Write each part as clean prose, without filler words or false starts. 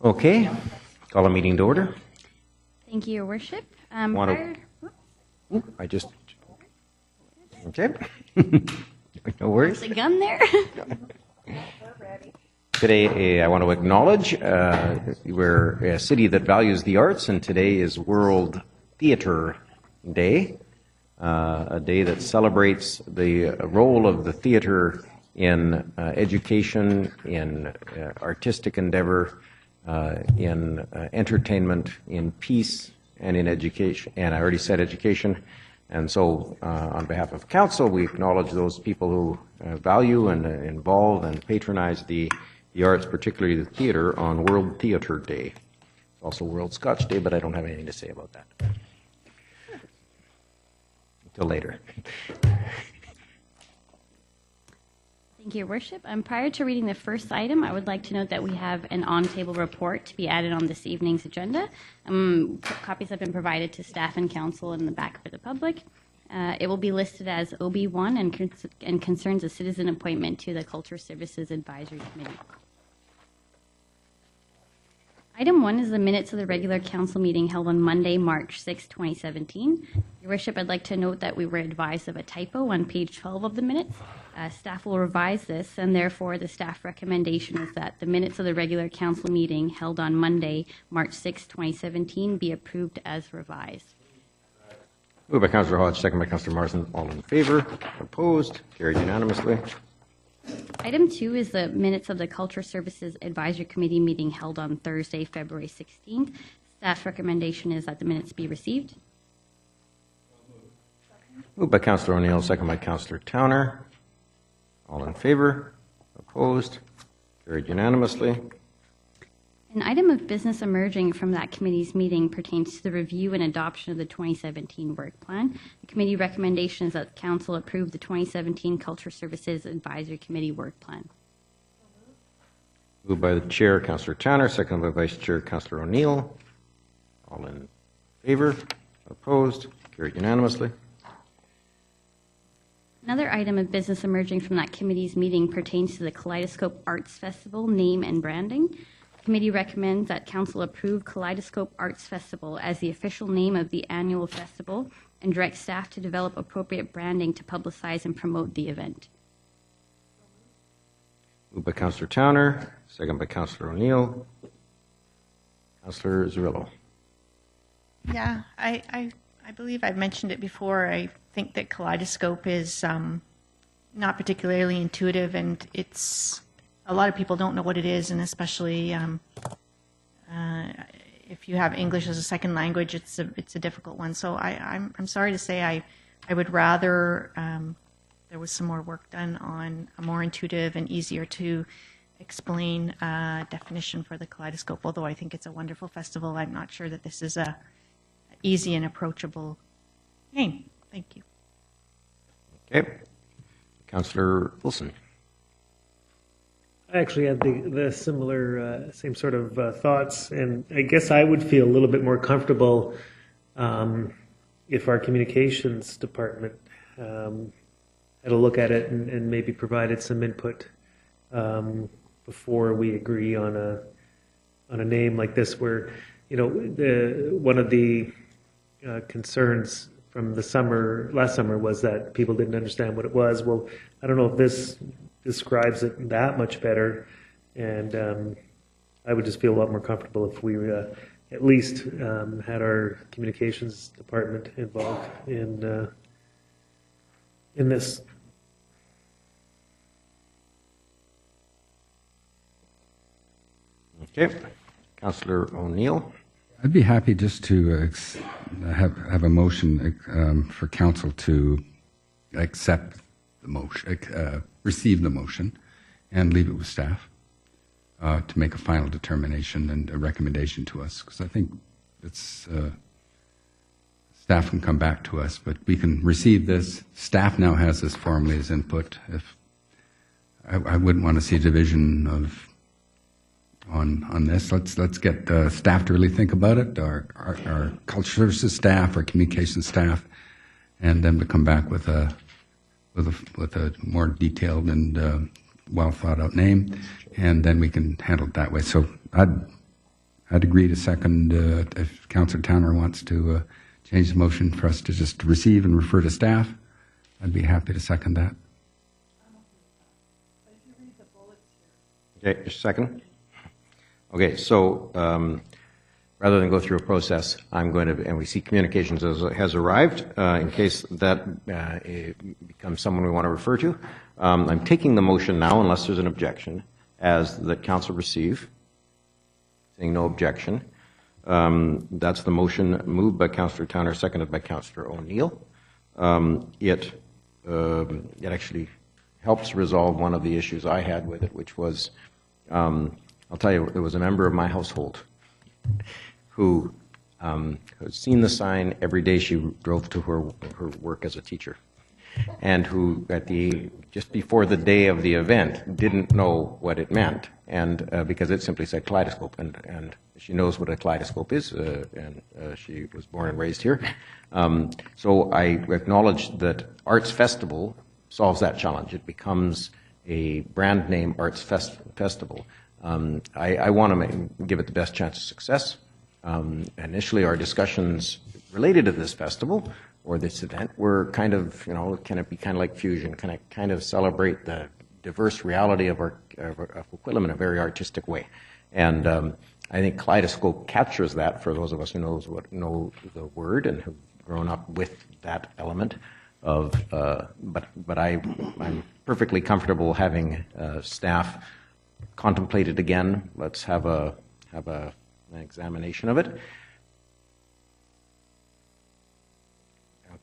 Okay, call a meeting to order. Thank you, Your Worship. Okay. No worries. The gun there. Today, I want to acknowledge we're a city that values the arts, and today is World Theatre Day, a day that celebrates the role of the theatre in education, in artistic endeavor, in entertainment, in peace, and in education. And I already said education. And so, on behalf of Council, we acknowledge those people who value and involve and patronize the arts, particularly the theatre, on World Theatre Day. It's also World Scotch Day, but I don't have anything to say about that. Until later. Thank you, Your Worship. Prior to reading the first item, I would like to note that we have an on-table report to be added on this evening's agenda. Copies have been provided to staff and council in the back for the public. It will be listed as OB1 and concerns a citizen appointment to the Culture Services Advisory Committee. Item 1 is the minutes of the regular council meeting held on Monday, March 6, 2017. Your Worship, I'd like to note that we were advised of a typo on page 12 of the minutes. Staff will revise this, and therefore the staff recommendation is that the minutes of the regular council meeting held on Monday, March 6, 2017 be approved as revised. Moved by Councillor Hodge, second by Councillor Morrison. All in favor? Opposed? Carried unanimously. Item 2 is the minutes of the Culture Services Advisory Committee meeting held on Thursday, February 16th. Staff's recommendation is that the minutes be received. Moved by Councillor O'Neill, second by Councillor Towner. All in favor? Opposed? Carried unanimously. An item of business emerging from that committee's meeting pertains to the review and adoption of the 2017 work plan. The committee recommendation is that Council approve the 2017 Culture Services Advisory Committee work plan. Moved by the Chair, Councillor Towner, seconded by Vice Chair, Councillor O'Neill. All in favor? Opposed? Carried unanimously. Another item of business emerging from that committee's meeting pertains to the Kaleidoscope Arts Festival name and branding. The committee recommends that Council approve Kaleidoscope Arts Festival as the official name of the annual festival and direct staff to develop appropriate branding to publicize and promote the event. Moved by Councillor Towner, second by Councillor O'Neill. Councillor Zerillo. Yeah, I believe I've mentioned it before. I think that Kaleidoscope is not particularly intuitive, and it's a lot of people don't know what it is, and especially if you have English as a second language, it's a difficult one. So I'm sorry to say I would rather there was some more work done on a more intuitive and easier to explain definition for the Kaleidoscope. Although I think it's a wonderful festival, I'm not sure that this is a easy and approachable name. Thank you. Okay. Councillor Wilson. I actually had the similar, same sort of thoughts, and I guess I would feel a little bit more comfortable if our communications department had a look at it and maybe provided some input before we agree on a name like this. Where, you know, one of the concerns from the last summer was that people didn't understand what it was. Well, I don't know if this describes it that much better, and I would just feel a lot more comfortable if we at least had our communications department involved in this. Okay. Councillor O'Neill. I'd be happy just to have a motion for council to accept the motion, receive the motion, and leave it with staff to make a final determination and a recommendation to us. Because I think it's staff can come back to us, but we can receive this. Staff now has this formally as input. If I wouldn't want to see a division of on this. Let's get staff to really think about it, our culture services staff, our communications staff, and them to come back with a more detailed and well thought out name, and then we can handle it that way. So I'd I'd agree to second if Councillor Towner wants to change the motion for us to just receive and refer to staff. I'd be happy to second that. Okay, just a second. Okay, so rather than go through a process, I'm going to, and we see communications has arrived, in case that it becomes someone we want to refer to. I'm taking the motion now, unless there's an objection, as the council receive. Saying no objection. That's the motion moved by Councillor Towner, seconded by Councillor O'Neill. It actually helps resolve one of the issues I had with it, which was, I'll tell you, there was a member of my household who had seen the sign every day she drove to her work as a teacher, and who just before the day of the event didn't know what it meant, and because it simply said Kaleidoscope, and she knows what a kaleidoscope is, and she was born and raised here. So I acknowledge that Arts Festival solves that challenge. It becomes a brand name Arts Festival. I want to give it the best chance of success. Initially, our discussions related to this festival or this event were kind of, can it be kind of like fusion? Can it kind of celebrate the diverse reality of Coquitlam in a very artistic way? And I think Kaleidoscope captures that for those of us who know the word and have grown up with that element of. But I'm perfectly comfortable having staff contemplate it again. Let's have an examination of it.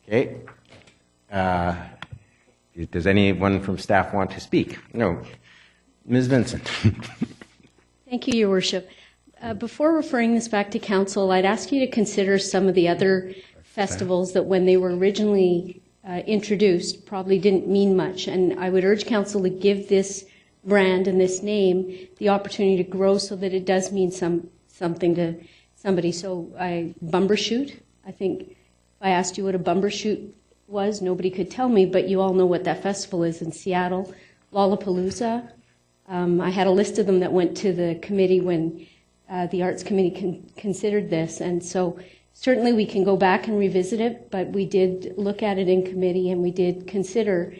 Okay. Does anyone from staff want to speak? No. Ms. Vincent. Thank you, Your Worship. Before referring this back to Council, I'd ask you to consider some of the other festivals that when they were originally introduced probably didn't mean much. And I would urge Council to give this brand and this name the opportunity to grow so that it does mean something to somebody. So Bumbershoot, I think if I asked you what a Bumbershoot was, nobody could tell me, but you all know what that festival is in Seattle. Lollapalooza. I had a list of them that went to the committee when the Arts Committee considered this, and so certainly we can go back and revisit it, but we did look at it in committee and we did consider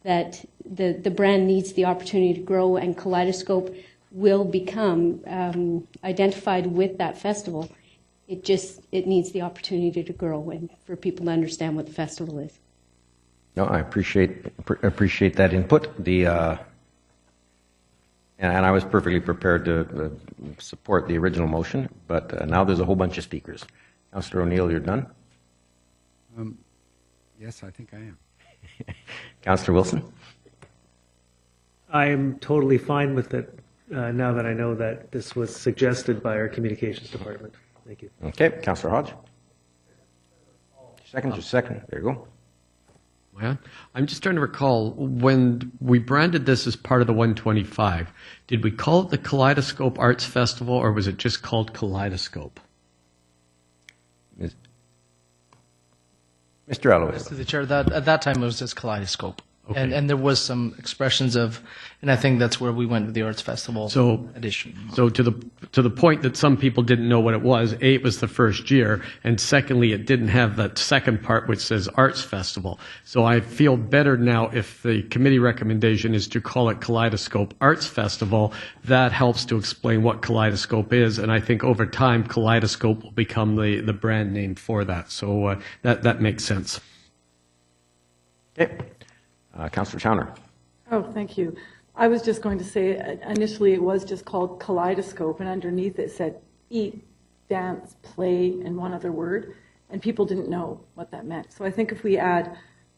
that the brand needs the opportunity to grow, and Kaleidoscope will become identified with that festival. It needs the opportunity to grow and for people to understand what the festival is. No, I appreciate that input. And I was perfectly prepared to support the original motion, but now there's a whole bunch of speakers. Councillor O'Neill, you're done? Yes, I think I am. Councillor Wilson? I am totally fine with it now that I know that this was suggested by our communications department. Thank you. Okay, Councillor Hodge? Second. There you go. Yeah. I'm just trying to recall, when we branded this as part of the 125, did we call it the Kaleidoscope Arts Festival, or was it just called Kaleidoscope? Mr. Eloise. To the chair, at that time it was just Kaleidoscope. Okay. And there was some expressions of, and I think that's where we went with the Arts Festival edition. So to the point that some people didn't know what it was, A, it was the first year, and secondly, it didn't have that second part which says Arts Festival. So I feel better now if the committee recommendation is to call it Kaleidoscope Arts Festival. That helps to explain what Kaleidoscope is, and I think over time Kaleidoscope will become the brand name for that. So that makes sense. Okay. Councillor Towner. Oh, thank you. I was just going to say, initially it was just called Kaleidoscope, and underneath it said eat, dance, play, and one other word, and people didn't know what that meant. So I think if we add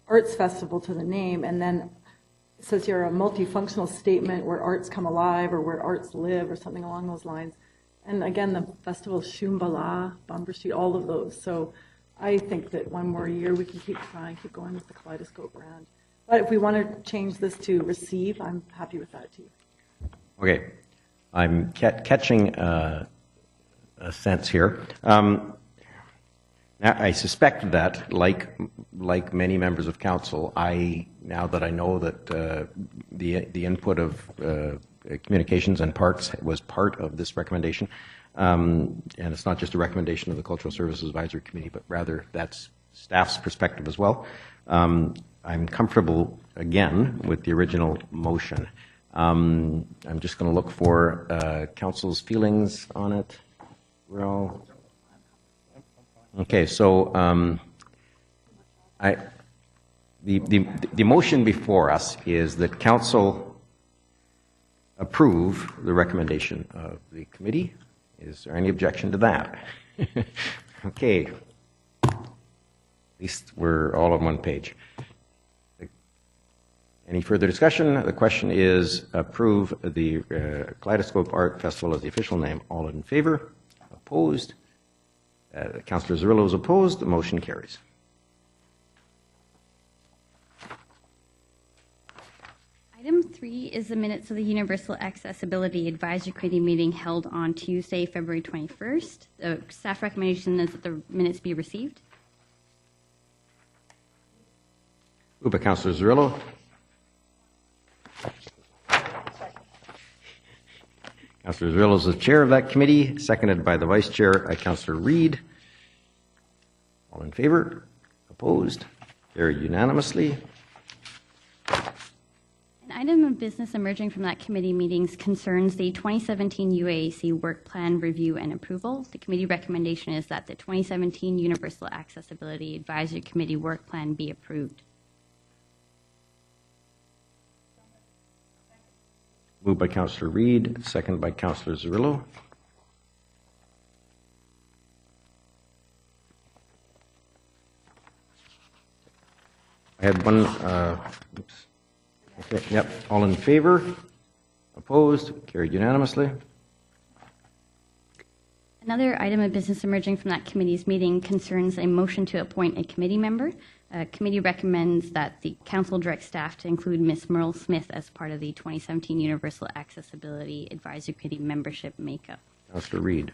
Arts Festival to the name, and then it says here a multifunctional statement where arts come alive, or where arts live, or something along those lines. And again, the festival Shumbala, Bumbershoot, all of those. So I think that one more year we can keep trying, keep going with the Kaleidoscope brand. But if we want to change this to receive, I'm happy with that too. Okay. I'm catching a sense here. Now, I suspect that, like many members of council, now that I know that the input of Communications and Parks was part of this recommendation. And it's not just a recommendation of the Cultural Services Advisory Committee, but rather that's staff's perspective as well. I'm comfortable, again, with the original motion. I'm just going to look for council's feelings on it. We're all... Okay, so the motion before us is that council approve the recommendation of the committee. Is there any objection to that? Okay. At least we're all on one page. Any further discussion? The question is approve the Kaleidoscope Art Festival as the official name. All in favor? Opposed? Councillor Zerillo is opposed. The motion carries. Item 3 is the minutes of the Universal Accessibility Advisory Committee meeting held on Tuesday, February 21st. The staff recommendation is that the minutes be received. Moved by Councillor Zerillo. Councillor Zerillo is the chair of that committee, seconded by the vice chair, Councillor Reid. All in favor? Opposed? Carried unanimously. An item of business emerging from that committee meetings concerns the 2017 UAAC work plan review and approval. The committee recommendation is that the 2017 Universal Accessibility Advisory Committee work plan be approved. Moved by Councillor Reid, seconded by Councillor Zerillo. I had one, oops. Okay, yep, all in favor? Opposed? Carried unanimously. Another item of business emerging from that committee's meeting concerns a motion to appoint a committee member. Committee recommends that the council direct staff to include Ms. Merle Smith as part of the 2017 Universal Accessibility Advisory Committee membership makeup. Councillor Reid.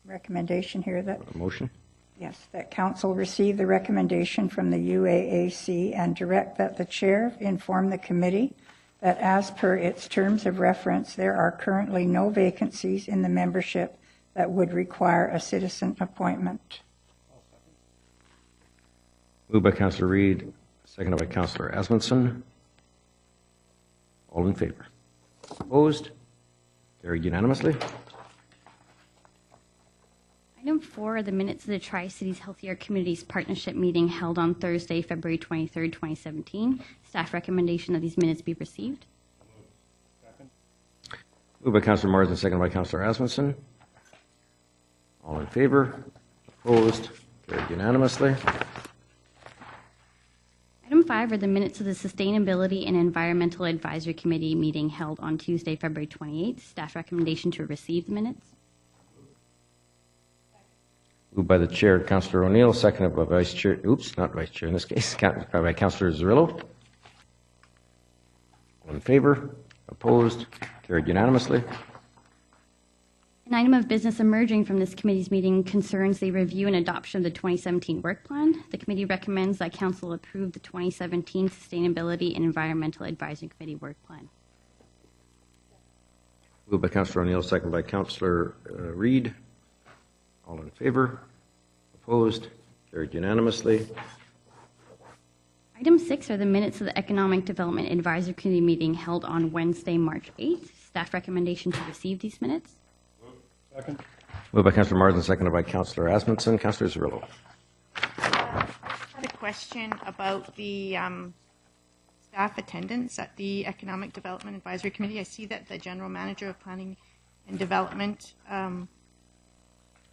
Recommendation here that... A motion? Yes, that council receive the recommendation from the UAAC and direct that the chair inform the committee that as per its terms of reference, there are currently no vacancies in the membership that would require a citizen appointment. Moved by Councillor Reid, seconded by Councillor Asmundson. All in favor? Opposed? Carried unanimously. Item 4 are the minutes of the Tri-Cities Healthier Communities Partnership meeting held on Thursday, February 23rd, 2017. Staff recommendation that these minutes be received. Moved by Councillor Marsden, seconded by Councillor Asmundson. All in favor? Opposed? Carried unanimously. Item 5 are the minutes of the Sustainability and Environmental Advisory Committee meeting held on Tuesday, February 28th. Staff recommendation to receive the minutes. Moved by the chair, Councillor O'Neill, seconded by Vice Chair, oops, not Vice Chair in this case, by Councillor Zerillo. All in favor? Opposed? Carried unanimously. An item of business emerging from this committee's meeting concerns the review and adoption of the 2017 work plan. The committee recommends that council approve the 2017 Sustainability and Environmental Advisory Committee work plan. Moved by Councillor O'Neill, seconded by Councillor Reid. All in favor? Opposed? Carried unanimously. Item 6 are the minutes of the Economic Development Advisory Committee meeting held on Wednesday, March 8th. Staff recommendation to receive these minutes. Second. Moved by Councillor Marsden, seconded by Councillor Asmundson. Councillor Zerillo. I had a question about the staff attendance at the Economic Development Advisory Committee. I see that the General Manager of Planning and Development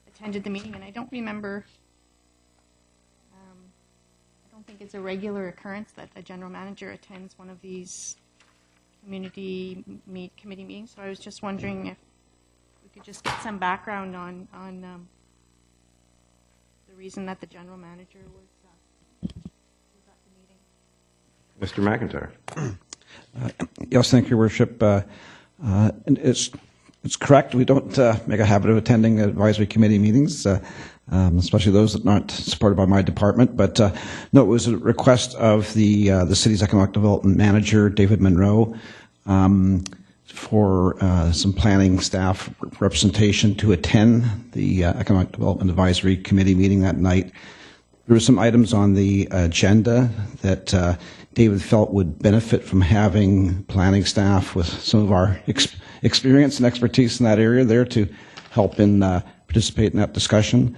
attended the meeting, and I don't remember, I don't think it's a regular occurrence that the General Manager attends one of these committee meetings, so I was just wondering if we could just get some background on the reason that the General Manager was at the meeting. Mr. McIntyre. Yes, thank you, Your Worship. It's correct. We don't make a habit of attending advisory committee meetings. especially those that aren't supported by my department. But no, it was a request of the city's economic development manager, David Monroe, for some planning staff representation to attend the Economic Development Advisory Committee meeting that night. There were some items on the agenda that David felt would benefit from having planning staff with some of our experience and expertise in that area there to help in participate in that discussion.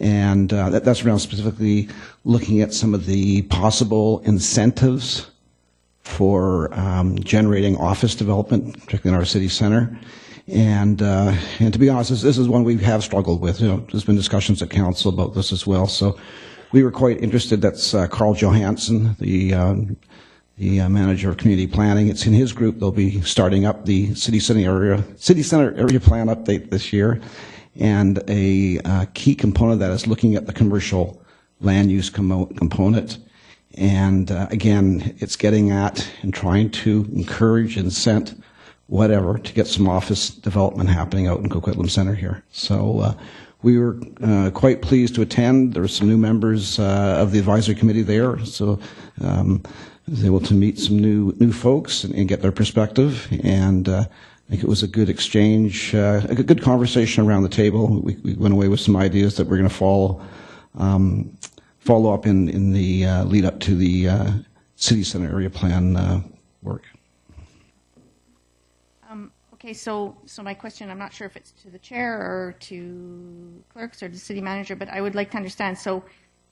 And that's around specifically looking at some of the possible incentives for generating office development, particularly in our city center. And to be honest, this is one we have struggled with. There's been discussions at council about this as well. So we were quite interested. That's Carl Johansson, the manager of community planning. It's in his group. They'll be starting up the city center area plan update this year. And a key component of that is looking at the commercial land use component. And again, it's getting at and trying to encourage, incent, whatever, to get some office development happening out in Coquitlam Center here. So we were quite pleased to attend. There were some new members of the advisory committee there, so I was able to meet some new folks and get their perspective. And I think it was a good exchange, a good conversation around the table. We went away with some ideas that we're going to follow up in the lead up to the city center area plan work. Okay, so my question, I'm not sure if it's to the chair or to clerks or the city manager, but I would like to understand. So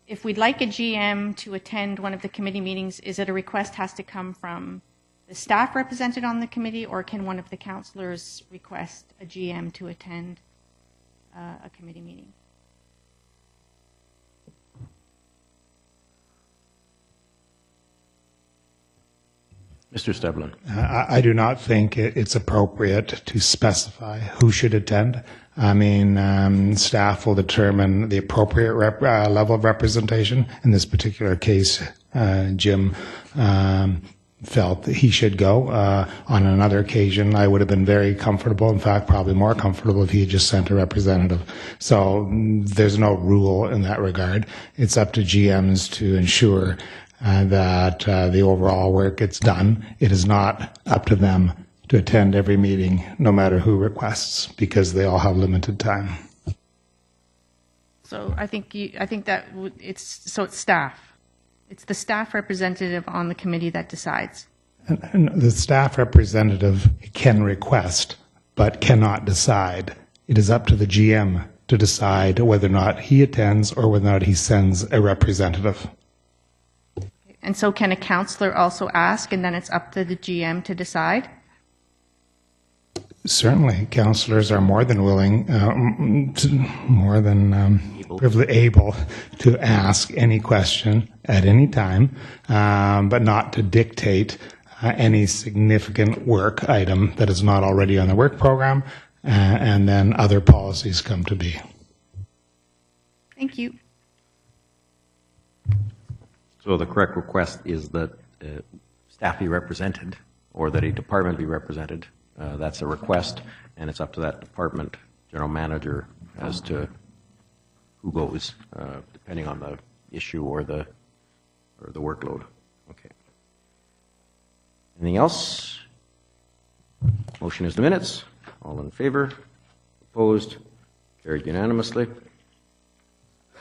if we'd like a GM to attend one of the committee meetings, is it a request has to come from the staff represented on the committee, or can one of the councillors request a GM to attend a committee meeting? Mr. Steblin. I do not think it's appropriate to specify who should attend. I mean, staff will determine the appropriate level of representation. In this particular case, Jim felt that he should go. On another occasion, I would have been very comfortable, in fact, probably more comfortable if he had just sent a representative. So there's no rule in that regard. It's up to GMs to ensure that the overall work gets done. It is not up to them to attend every meeting, no matter who requests, because they all have limited time. So I think that it's staff. It's the staff representative on the committee that decides. And the staff representative can request, but cannot decide. It is up to the GM to decide whether or not he attends or whether or not he sends a representative. And so can a councillor also ask, and then it's up to the GM to decide? Certainly, councillors are more than willing, able to ask any question at any time, but not to dictate any significant work item that is not already on the work program, and then other policies come to be. Thank you. So the correct request is that staff be represented, or that a department be represented. That's a request, and it's up to that department general manager as to who goes, depending on the issue or the workload. Okay. Anything else? Motion is the minutes. All in favor? Opposed? Carried unanimously.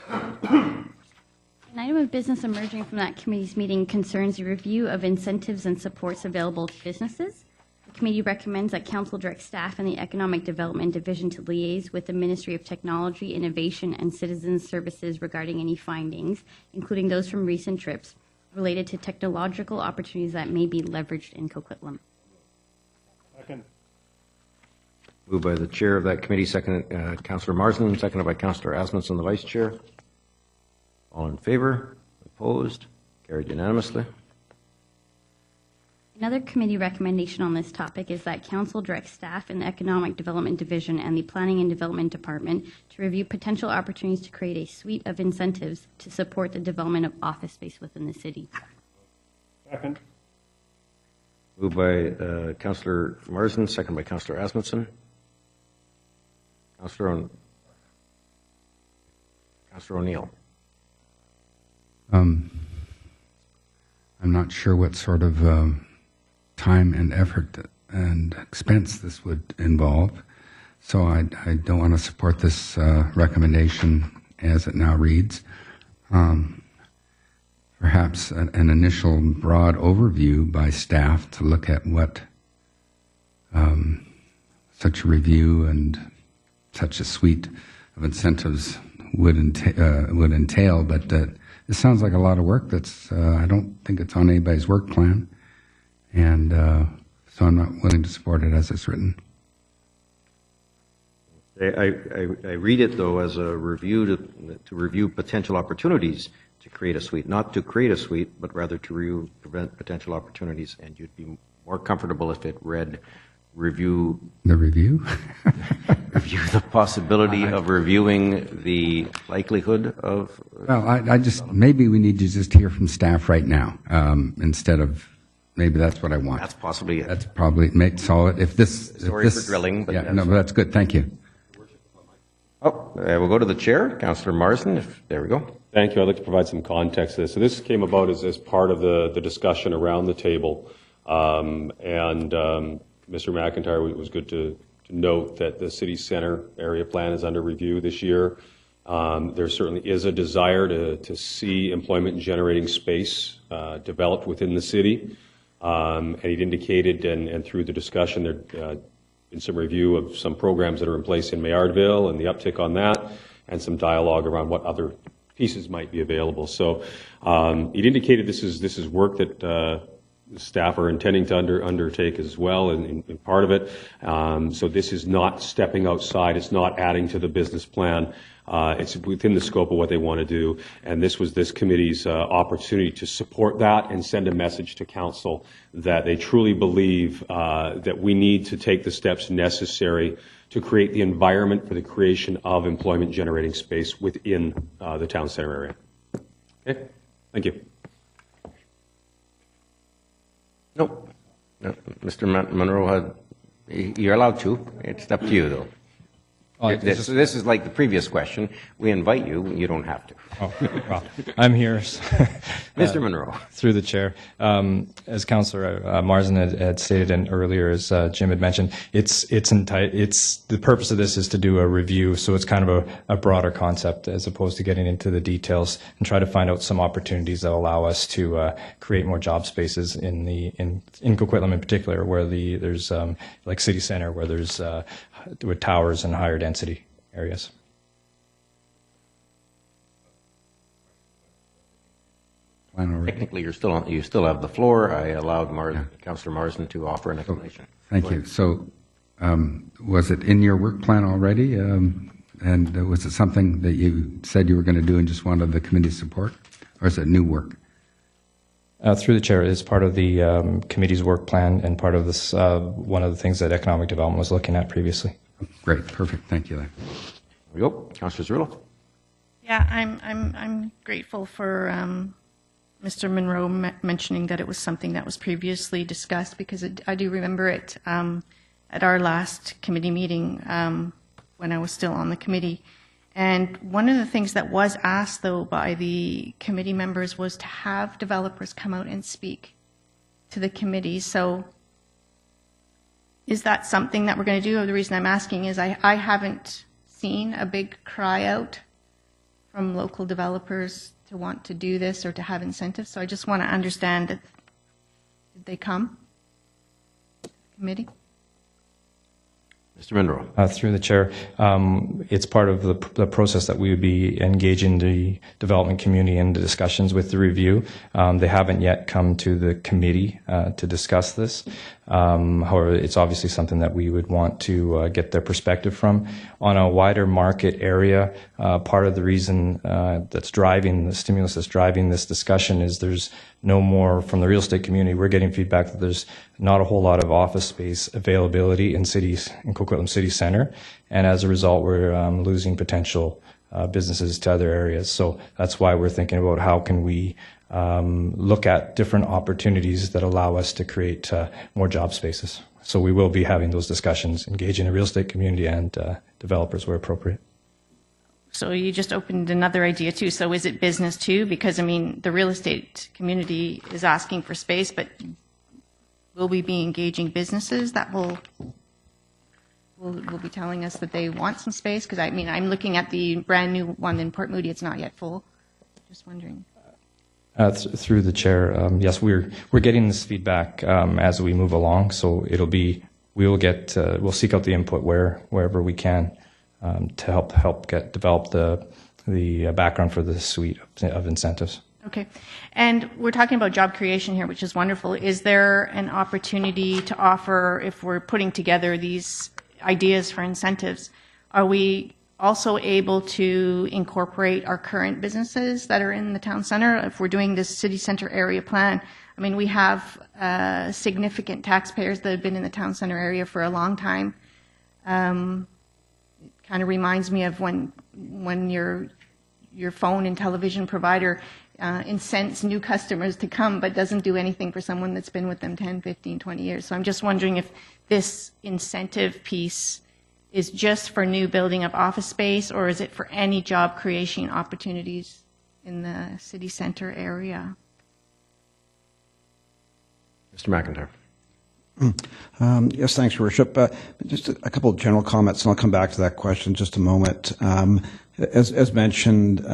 An item of business emerging from that committee's meeting concerns a review of incentives and supports available to businesses. The committee recommends that council direct staff in the Economic Development Division to liaise with the Ministry of Technology, Innovation, and Citizen Services regarding any findings, including those from recent trips, related to technological opportunities that may be leveraged in Coquitlam. Second. Moved by the chair of that committee, seconded Councillor Marsden, seconded by Councillor Asmussen, the vice chair. All in favor? Opposed? Carried unanimously. Another committee recommendation on this topic is that council direct staff in the Economic Development Division and the Planning and Development Department to review potential opportunities to create a suite of incentives to support the development of office space within the city. Second. Moved by Councillor Marsden, seconded by Councillor Asmussen. Councillor O'Neill. I'm not sure what sort of time and effort and expense this would involve, so I don't want to support this recommendation as it now reads. Perhaps an initial broad overview by staff to look at what such a review and such a suite of incentives would entail, but it sounds like a lot of work that's, I don't think it's on anybody's work plan, and so I'm not willing to support it as it's written. I read it, though, as a review to review potential opportunities to create a suite, not to create a suite, but rather to prevent potential opportunities, and you'd be more comfortable if it read review. The review? Review the possibility of reviewing the likelihood of. Well, I just, maybe we need to just hear from staff right now, instead of, maybe that's what I want. That's possibly it. That's probably, make solid, if this. Sorry for drilling, but. Yeah, no, but that's good, thank you. Oh, we'll go to the chair, Councillor Marsden, there we go. Thank you. I'd like to provide some context to this. So this came about as part of the discussion around the table. Mr. McIntyre, it was good to note that the city center area plan is under review this year. There certainly is a desire to see employment generating space developed within the city. And he'd indicated, and through the discussion, there been some review of some programs that are in place in Mayardville and the uptick on that, and some dialogue around what other pieces might be available. So he'd indicated this is work that staff are intending to undertake as well in part of it. So this is not stepping outside. It's not adding to the business plan. It's within the scope of what they want to do. And this was this committee's opportunity to support that and send a message to council that they truly believe that we need to take the steps necessary to create the environment for the creation of employment generating space within the town center area. Okay, thank you. Nope. No. Mr. Monroe, you're allowed to. It's up to you, though. This is like the previous question. We invite you. You don't have to. Oh, well, I'm here. Mr. Monroe. Through the chair. As Councillor Marsden had stated and earlier, as Jim had mentioned, it's the purpose of this is to do a review, so it's kind of a broader concept as opposed to getting into the details and try to find out some opportunities that allow us to create more job spaces in Coquitlam in particular, where there's like city center, where there's with towers and higher density areas. Technically, you still have the floor. I allowed Councillor Marsden to offer an explanation. Thank you. So, was it in your work plan already? And was it something that you said you were going to do and just wanted the committee's support, or is it new work? Through the chair, it is part of the committee's work plan and part of this one of the things that economic development was looking at previously. Great, perfect. Thank you. There we go, Councillor Srvs. Yeah, I'm grateful for Mr. Monroe mentioning that it was something that was previously discussed, because I do remember it at our last committee meeting when I was still on the committee. And one of the things that was asked, though, by the committee members was to have developers come out and speak to the committee. So is that something that we're going to do? The reason I'm asking is I haven't seen a big cry out from local developers to want to do this or to have incentives. So I just want to understand, did they come to the committee? Mr. Monroe. Through the chair, it's part of the process that we would be engaging the development community in the discussions with the review. They haven't yet come to the committee to discuss this. However, it's obviously something that we would want to get their perspective from. On a wider market area, part of the reason that's driving the stimulus that's driving this discussion is there's no more from the real estate community. We're getting feedback that there's not a whole lot of office space availability in cities, in Coquitlam City Center, and as a result, we're losing potential businesses to other areas. So that's why we're thinking about how can we look at different opportunities that allow us to create more job spaces. So we will be having those discussions, engaging the real estate community and developers where appropriate. So you just opened another idea too. So is it business too? Because I mean, the real estate community is asking for space, but will we be engaging businesses that will be telling us that they want some space? Because I mean, I'm looking at the brand new one in Port Moody. It's not yet full. Just wondering. Through the chair, yes, we're getting this feedback as we move along. So we'll seek out the input wherever we can to help develop the background for the suite of incentives. Okay. And we're talking about job creation here, which is wonderful. Is there an opportunity to offer, if we're putting together these ideas for incentives, are we also able to incorporate our current businesses that are in the town center? If we're doing this city center area plan, I mean, we have significant taxpayers that have been in the town center area for a long time. It kind of reminds me of when your phone and television provider incents new customers to come but doesn't do anything for someone that's been with them 10, 15, 20 years. So I'm just wondering if this incentive piece is just for new building of office space, or is it for any job creation opportunities in the city center area? Mr. McIntyre. Yes, thanks, Your Worship. Just a couple of general comments, and I'll come back to that question in just a moment. As mentioned,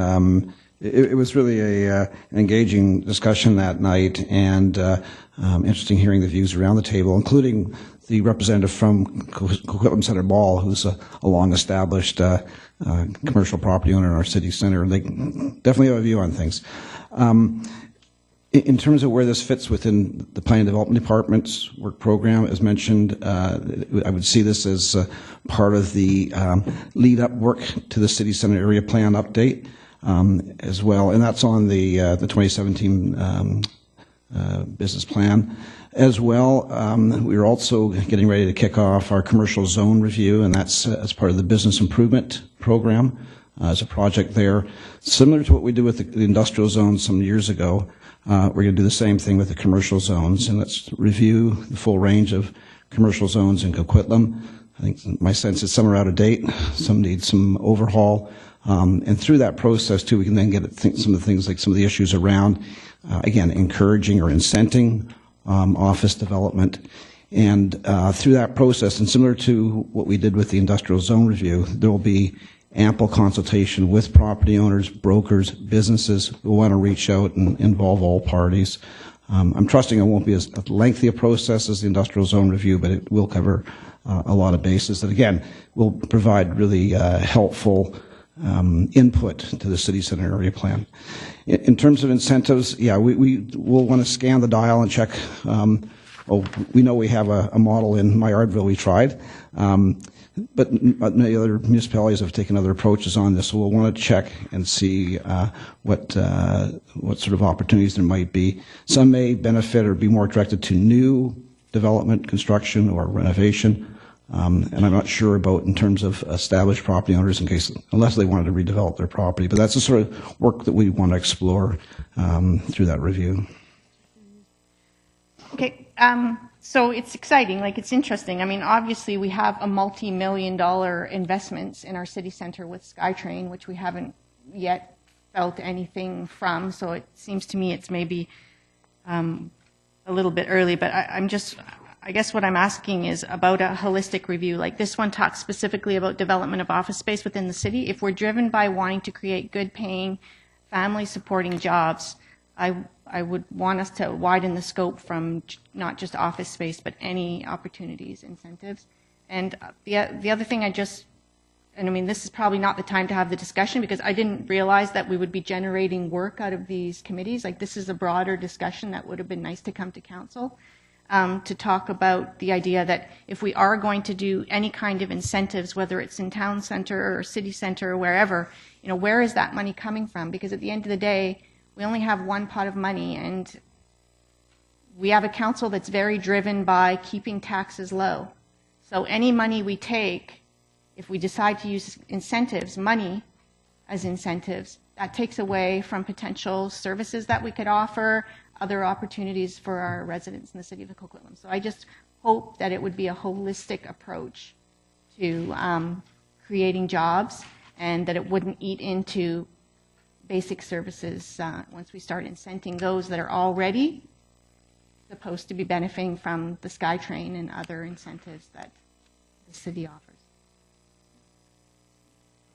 it was really an engaging discussion that night, and interesting hearing the views around the table, including the representative from Coquitlam Centre Mall, who's a long-established commercial property owner in our city centre, and they definitely have a view on things. In terms of where this fits within the Planning and Development Department's work program, as mentioned, I would see this as part of the lead-up work to the city centre area plan update as well, and that's on the 2017 business plan. As well, we're also getting ready to kick off our commercial zone review, and that's as part of the business improvement program as a project there. Similar to what we did with the industrial zones some years ago, we're going to do the same thing with the commercial zones, and let's review the full range of commercial zones in Coquitlam. I think my sense is some are out of date, some need some overhaul, and through that process too, we can then get at some of the things like some of the issues around, again, encouraging or incenting office development. And through that process, and similar to what we did with the industrial zone review, there will be ample consultation with property owners, brokers, businesses who want to reach out and involve all parties. I'm trusting it won't be as lengthy a process as the industrial zone review, but it will cover a lot of bases that, again, will provide really helpful input to the city center area plan. In terms of incentives, yeah, we will want to scan the dial and check. We know we have a model in Maillardville we tried, but many other municipalities have taken other approaches on this, so we'll want to check and see what sort of opportunities there might be. Some may benefit or be more directed to new development, construction, or renovation. And I'm not sure about in terms of established property owners unless they wanted to redevelop their property. But that's the sort of work that we want to explore through that review. Okay, so it's exciting, like it's interesting. I mean, obviously we have a multi-million-dollar investments in our city center with SkyTrain, which we haven't yet felt anything from. So it seems to me it's maybe a little bit early, but I guess what I'm asking is about a holistic review. Like this one talks specifically about development of office space within the city. If we're driven by wanting to create good paying, family supporting jobs, I would want us to widen the scope from not just office space, but any opportunities, incentives. And the other thing and I mean, this is probably not the time to have the discussion because I didn't realize that we would be generating work out of these committees. Like this is a broader discussion that would have been nice to come to council. To talk about the idea that if we are going to do any kind of incentives, whether it's in town center or city center or wherever, where is that money coming from? Because at the end of the day, we only have one pot of money, and we have a council that's very driven by keeping taxes low. So any money we take, if we decide to use money as incentives, that takes away from potential services that we could offer, other opportunities for our residents in the city of Coquitlam. So I just hope that it would be a holistic approach to creating jobs and that it wouldn't eat into basic services once we start incenting those that are already supposed to be benefiting from the SkyTrain and other incentives that the city offers.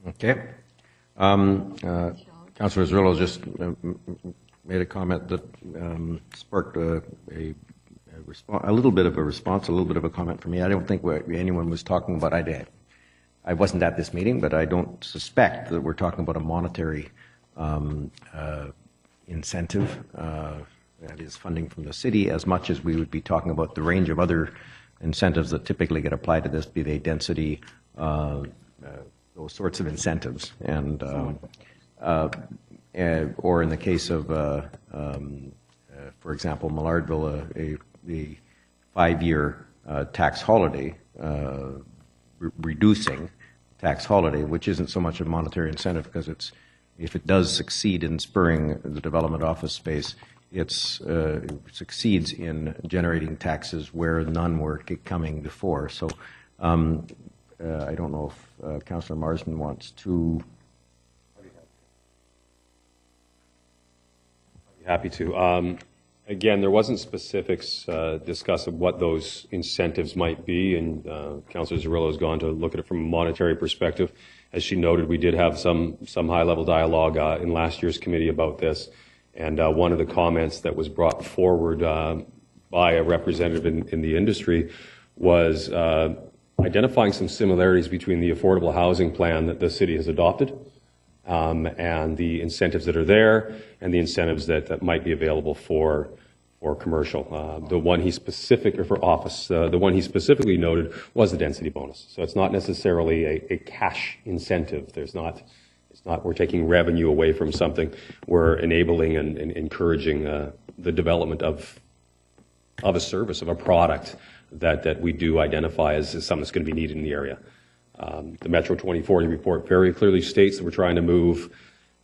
Okay. Councillor Zrillo just made a comment that sparked a little bit of a response, a little bit of a comment from me. I don't think anyone was talking about, I wasn't at this meeting, but I don't suspect that we're talking about a monetary incentive, that is funding from the city, as much as we would be talking about the range of other incentives that typically get applied to this, be they density, those sorts of incentives. And or in the case of, for example, Millardville, a 5-year tax holiday, reducing tax holiday, which isn't so much a monetary incentive because if it does succeed in spurring the development office space, it succeeds in generating taxes where none were coming before. So I don't know if Councillor Marsden wants to. Happy to. Again, there wasn't specifics discussed of what those incentives might be, and Councillor Zrillo has gone to look at it from a monetary perspective. As she noted, we did have some high-level dialogue in last year's committee about this, and one of the comments that was brought forward by a representative in the industry was identifying some similarities between the affordable housing plan that the city has adopted and the incentives that are there and the incentives that might be available for commercial. The one he specifically noted was the density bonus. So it's not necessarily a cash incentive. It's not we're taking revenue away from something. We're enabling and encouraging the development of a service, of a product that we do identify as something that's going to be needed in the area. The Metro 2040 report very clearly states that we're trying to move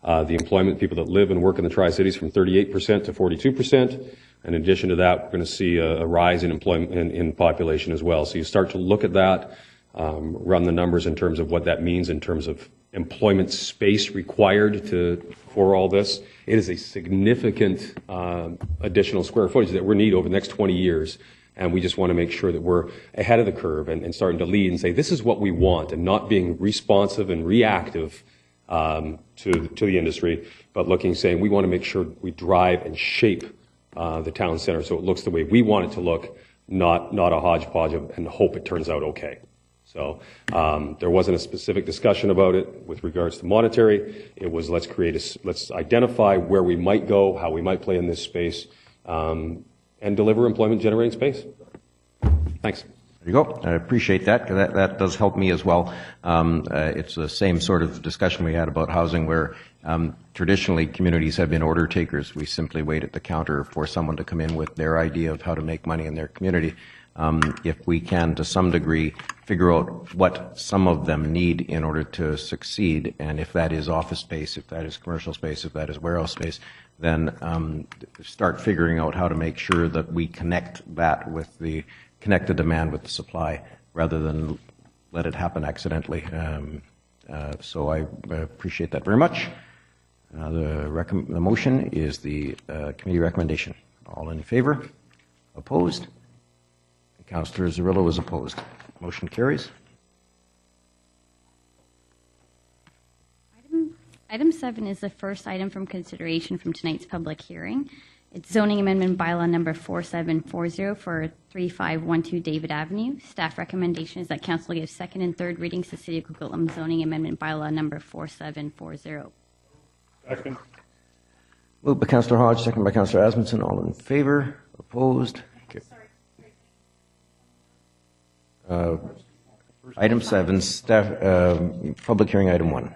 the employment people that live and work in the Tri-Cities from 38% to 42%. In addition to that, we're going to see a rise in employment in population as well. So you start to look at that, run the numbers in terms of what that means in terms of employment space required for all this. It is a significant additional square footage that we need over the next 20 years. And we just want to make sure that we're ahead of the curve and starting to lead and say, this is what we want, and not being responsive and reactive to the industry, but saying we want to make sure we drive and shape the town center so it looks the way we want it to look, not a hodgepodge and hope it turns out okay. So there wasn't a specific discussion about it with regards to monetary. It was let's identify where we might go, how we might play in this space, and deliver employment-generating space. Thanks. There you go. I appreciate that, because that does help me as well. It's the same sort of discussion we had about housing where traditionally communities have been order takers. We simply wait at the counter for someone to come in with their idea of how to make money in their community. If we can, to some degree, figure out what some of them need in order to succeed, and if that is office space, if that is commercial space, if that is warehouse space, then start figuring out how to make sure that we connect the demand with the supply rather than let it happen accidentally. So I appreciate that very much. The motion is the committee recommendation. All in favor? Opposed? Councillor Zrillo is opposed. Motion carries. Item 7 is the first item from consideration from tonight's public hearing. It's zoning amendment bylaw number 4740 for 3512 David Avenue. Staff recommendation is that council give second and third readings to City of Coquitlam zoning amendment bylaw number 4740. Second. Moved by Councillor Hodge, second by Councillor Asmundson. All in favor? Opposed? Okay. Item 7, staff, public hearing item 1.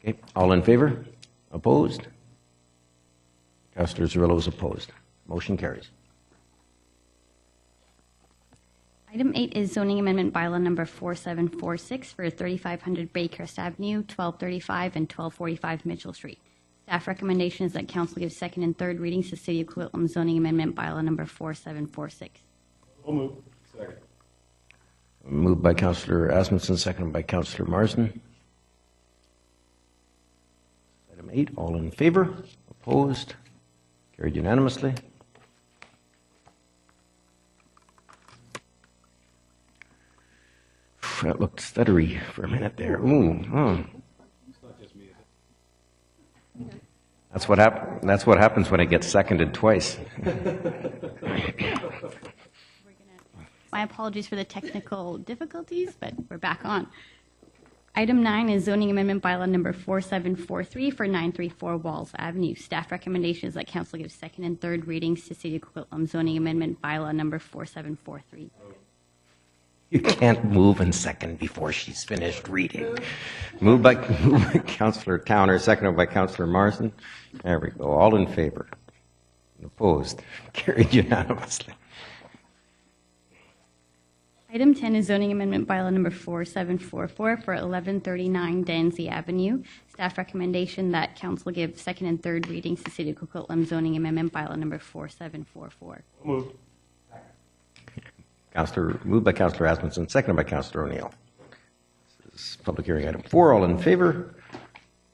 Okay, all in favor? Opposed? Councillor Zrillo is opposed. Motion carries. Item 8 is zoning amendment bylaw number 4746 for 3500 Baycrest Avenue, 1235 and 1245 Mitchell Street. Staff recommendation is that council give second and third readings to City of Coquitlam zoning amendment bylaw number 4746. Second. Moved by Councillor Asmussen, seconded by Councillor Marsden. Item 8, all in favor? Opposed? Carried unanimously. That looked stuttery for a minute there. That's what happens when it gets seconded twice. My apologies for the technical difficulties, but we're back on. Item 9 is zoning amendment bylaw number 4743 for 934 Walls Avenue. Staff recommendation is that council give second and third readings to City of Coquitlam zoning amendment bylaw number 4743. You can't move and second before she's finished reading. Moved by Councillor Towner, seconded by Councillor Marsden. There we go. All in favor? Opposed? Carried unanimously. Item 10 is zoning amendment bylaw number 4744 for 1139 Dansey Avenue. Staff recommendation that council give second and third readings to City of Coquitlam zoning amendment bylaw number 4744. Moved. Moved by Councillor Asmussen, seconded by Councillor O'Neill. This is public hearing item 4. All in favor?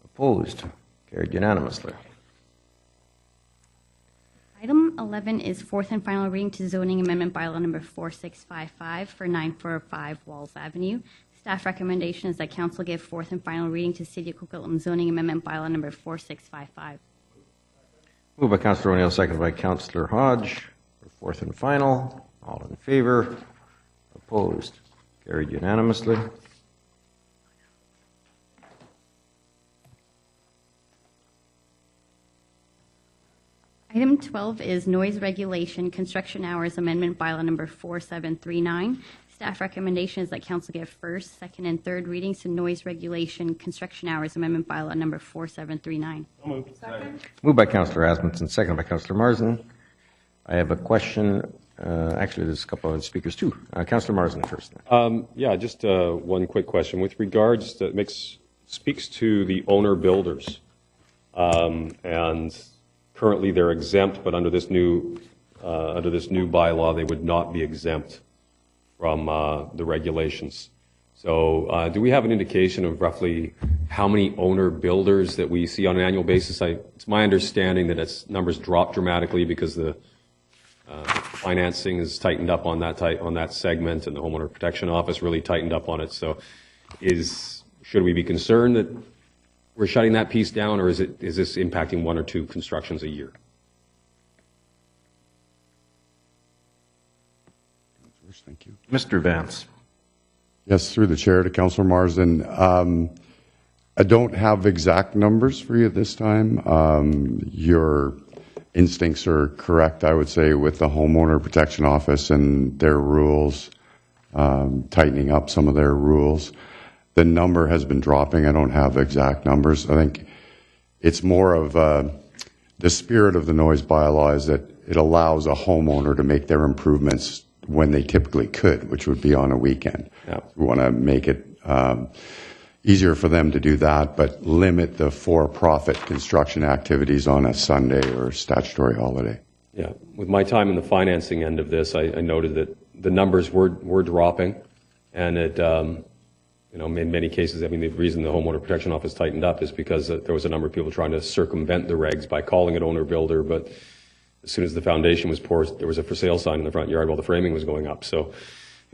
Opposed? Carried unanimously. Item 11 is fourth and final reading to zoning amendment bylaw number 4655 for 945 Walls Avenue. Staff recommendation is that council give fourth and final reading to City of Coquitlam zoning amendment bylaw number 4655. Moved by Councillor O'Neill, seconded by Councillor Hodge for fourth and final. All in favor? Opposed? Carried unanimously. Item 12 is noise regulation construction hours amendment bylaw number 4739. Staff recommendation is that council give first, second, and third readings to noise regulation construction hours amendment bylaw number 4739. Moved. Second. Moved by Councillor Asmussen, seconded by Councillor Marsden. I have a question. Actually, there's a couple of speakers too. Councillor Marsden first. Yeah, just one quick question with regards to speaks to the owner builders, and currently they're exempt, but under this new bylaw they would not be exempt from the regulations. So, do we have an indication of roughly how many owner builders that we see on an annual basis? It's my understanding that its numbers dropped dramatically because the financing is tightened up on that segment, and the Homeowner Protection Office really tightened up on it. So, should we be concerned that we're shutting that piece down, or is this impacting one or two constructions a year? Thank you. Mr. Vance. Yes, through the chair to Councillor Marsden. I don't have exact numbers for you this time. Your instincts are correct, I would say, with the Homeowner Protection Office and their rules, tightening up some of their rules. The number has been dropping. I don't have exact numbers. I think it's more of the spirit of the noise bylaw is that it allows a homeowner to make their improvements when they typically could, which would be on a weekend. Yeah. We want to make it easier for them to do that, but limit the for-profit construction activities on a Sunday or statutory holiday. Yeah. With my time in the financing end of this, I noted that the numbers were dropping, and it, in many cases, I mean, the reason the Homeowner Protection Office tightened up is because there was a number of people trying to circumvent the regs by calling it owner builder, but as soon as the foundation was poured, there was a for sale sign in the front yard while the framing was going up. So,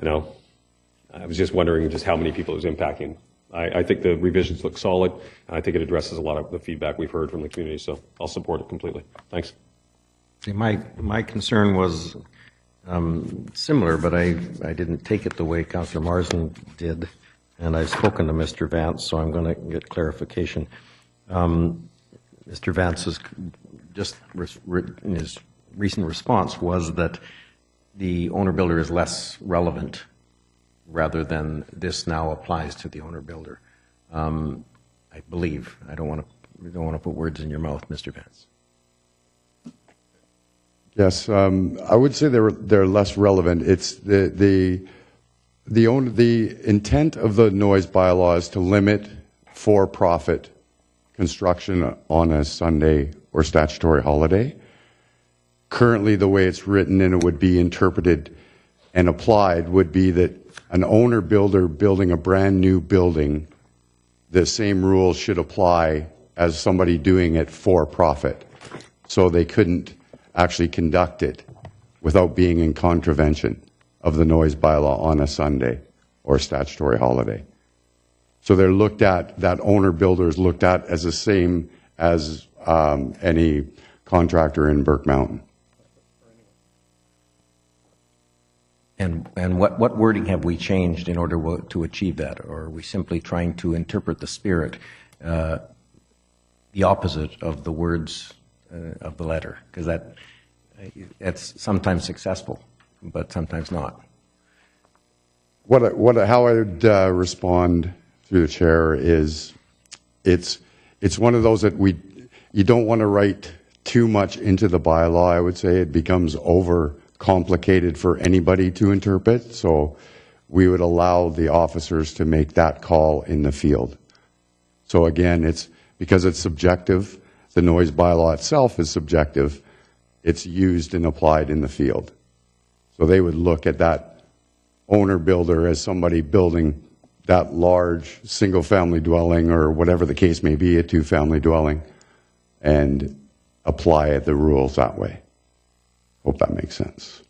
I was just wondering just how many people it was impacting. I think the revisions look solid, and I think it addresses a lot of the feedback we've heard from the community, so I'll support it completely. Thanks. See, my concern was similar, but I didn't take it the way Councillor Marsden did, and I've spoken to Mr. Vance, so I'm going to get clarification. Mr. Vance has just in his recent response was that the owner builder is less relevant rather than this now applies to the owner builder. I believe. I don't want to put words in your mouth, Mr. Vance. Yes, I would say they're less relevant. It's the intent of the noise bylaw is to limit for-profit construction on a Sunday or statutory holiday. Currently, the way it's written and it would be interpreted and applied would be that an owner builder building a brand new building, the same rules should apply as somebody doing it for profit. So they couldn't actually conduct it without being in contravention of the noise bylaw on a Sunday or statutory holiday. So they're looked at, that owner builder is looked at as the same as any contractor in Burke Mountain. And what wording have we changed in order to achieve that? Or are we simply trying to interpret the spirit, the opposite of the words of the letter? Because that's sometimes successful, but sometimes not. How I would respond through the chair is it's one of those that you don't want to write too much into the bylaw. I would say it becomes over complicated for anybody to interpret, so we would allow the officers to make that call in the field. So again, it's because it's subjective, the noise bylaw itself is subjective, it's used and applied in the field. So they would look at that owner builder as somebody building that large single family dwelling or whatever the case may be, a two-family dwelling, and apply the rules that way. Hope that makes sense.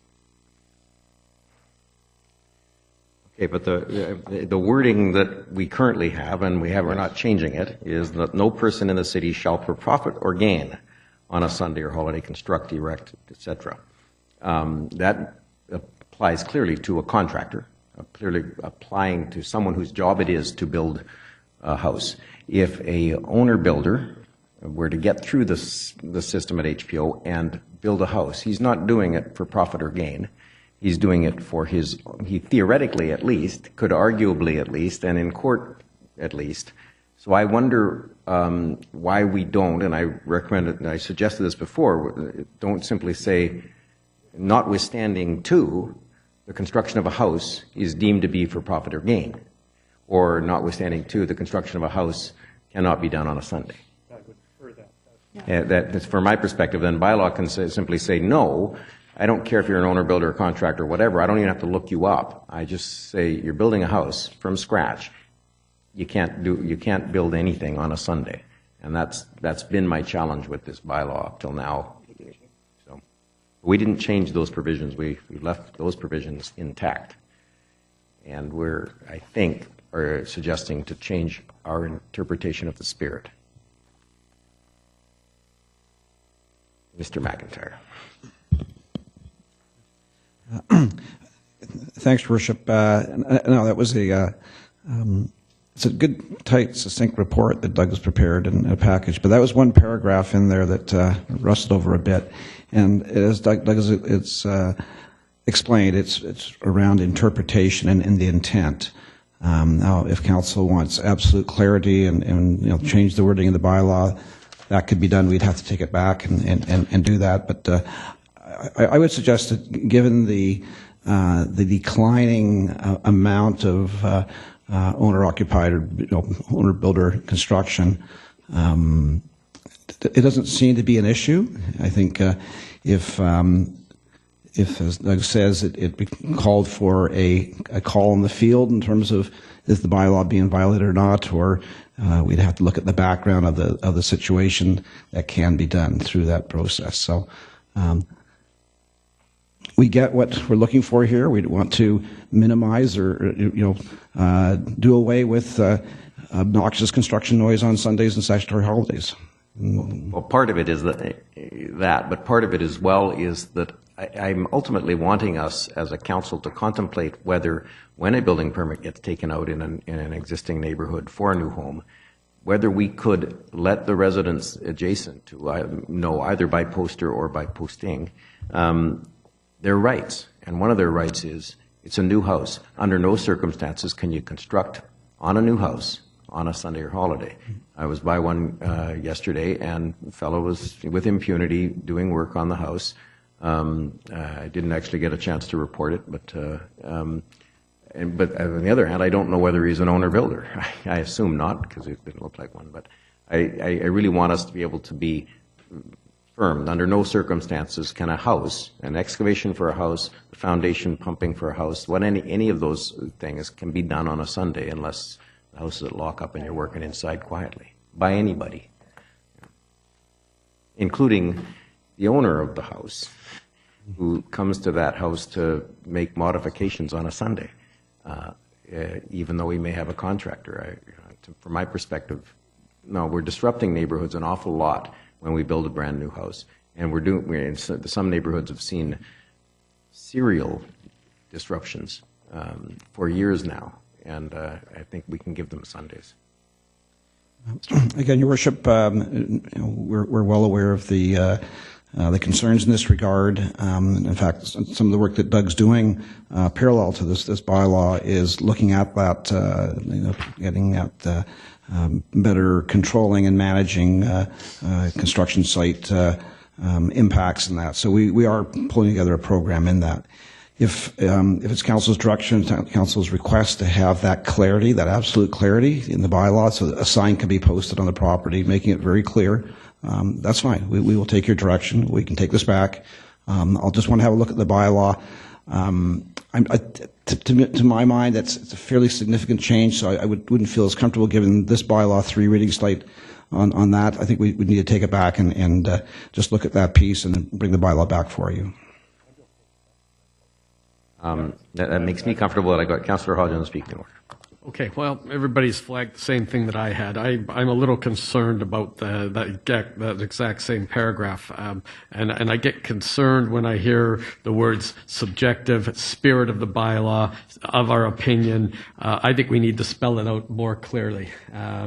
Okay, but the wording that we currently have, and we're not changing it, is that no person in the city shall for profit or gain on a Sunday or holiday construct, erect, etc. That applies clearly to a contractor, clearly applying to someone whose job it is to build a house. If a owner builder were to get through the system at HPO and build a house, he's not doing it for profit or gain. He's doing it for he theoretically at least, could arguably at least, and in court at least. So I wonder why we don't, and I recommended, and I suggested this before, don't simply say, notwithstanding to, the construction of a house is deemed to be for profit or gain, or notwithstanding to, the construction of a house cannot be done on a Sunday. That's for my perspective. Then bylaw can simply say, no, I don't care if you're an owner, builder, contractor, whatever. I don't even have to look you up. I just say you're building a house from scratch. You can't build anything on a Sunday, and that's been my challenge with this bylaw up till now. So we didn't change those provisions. We left those provisions intact, and I think, are suggesting to change our interpretation of the spirit. Mr. McIntyre. Thanks, Worship. No, that was it's a good, tight, succinct report that Doug has prepared in a package. But that was one paragraph in there that rustled over a bit. And as Doug has explained, it's around interpretation and the intent. Now, if council wants absolute clarity and change the wording in the bylaw, that could be done. We'd have to take it back and do that. But I would suggest that given the declining amount of owner-occupied or owner-builder construction, it doesn't seem to be an issue. I think if as Doug says, it called for a call in the field in terms of is the bylaw being violated or not, or we'd have to look at the background of the situation that can be done through that process. So we get what we're looking for here. We want to minimize or do away with obnoxious construction noise on Sundays and statutory holidays. Well, part of it is that, but part of it as well is that I'm ultimately wanting us as a council to contemplate whether, when a building permit gets taken out in an existing neighborhood for a new home, whether we could let the residents adjacent to know either by poster or by posting their rights. And one of their rights is it's a new house. Under no circumstances can you construct on a new house on a Sunday or holiday. I was by one yesterday, and the fellow was with impunity doing work on the house. I didn't actually get a chance to report it, but on the other hand, I don't know whether he's an owner builder. I assume not, because it didn't look like one. But I really want us to be able to be firm. Under no circumstances can a house, an excavation for a house, the foundation pumping for a house, any of those things can be done on a Sunday unless the house is at lock-up and you're working inside quietly by anybody, including the owner of the house who comes to that house to make modifications on a Sunday, even though he may have a contractor. From my perspective, no, we're disrupting neighborhoods an awful lot when we build a brand new house. And some neighborhoods have seen serial disruptions for years now. And I think we can give them Sundays. Again, Your Worship, we're well aware of the concerns in this regard. In fact, some of the work that Doug's doing parallel to this bylaw is looking at that, getting at better controlling and managing construction site impacts and that. So we are pulling together a program in that. If it's council's direction, council's request to have that clarity, that absolute clarity in the bylaw, so that a sign can be posted on the property, making it very clear, that's fine. We will take your direction. We can take this back. I'll just want to have a look at the bylaw. To my mind, it's a fairly significant change, so I wouldn't feel as comfortable giving this bylaw 3 readings light on that. I think we need to take it back and just look at that piece and bring the bylaw back for you. That makes me comfortable that I got Councillor Hodgins speaking order. Okay, well, everybody's flagged the same thing that I had. I'm a little concerned about that exact same paragraph, and I get concerned when I hear the words subjective, spirit of the bylaw, of our opinion. I think we need to spell it out more clearly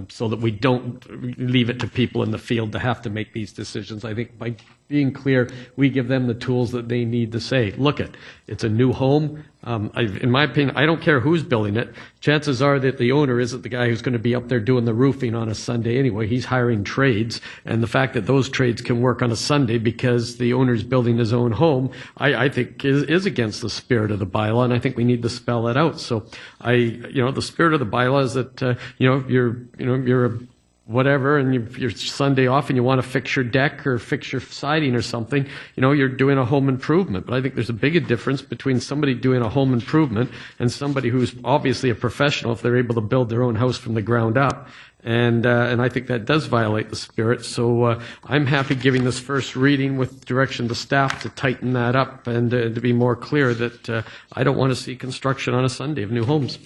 so that we don't leave it to people in the field to have to make these decisions. I think by being clear, we give them the tools that they need to say, look, it's a new home. In my opinion, I don't care who's building it. Chances are that the owner isn't the guy who's going to be up there doing the roofing on a Sunday anyway. He's hiring trades. And the fact that those trades can work on a Sunday because the owner's building his own home, I think is against the spirit of the bylaw. And I think we need to spell it out. So the spirit of the bylaw is that, you're a whatever, and you're Sunday off and you want to fix your deck or fix your siding or something, you're doing a home improvement. But I think there's a big difference between somebody doing a home improvement and somebody who's obviously a professional if they're able to build their own house from the ground up. And I think that does violate the spirit. So I'm happy giving this first reading with direction to staff to tighten that up and to be more clear that I don't want to see construction on a Sunday of new homes.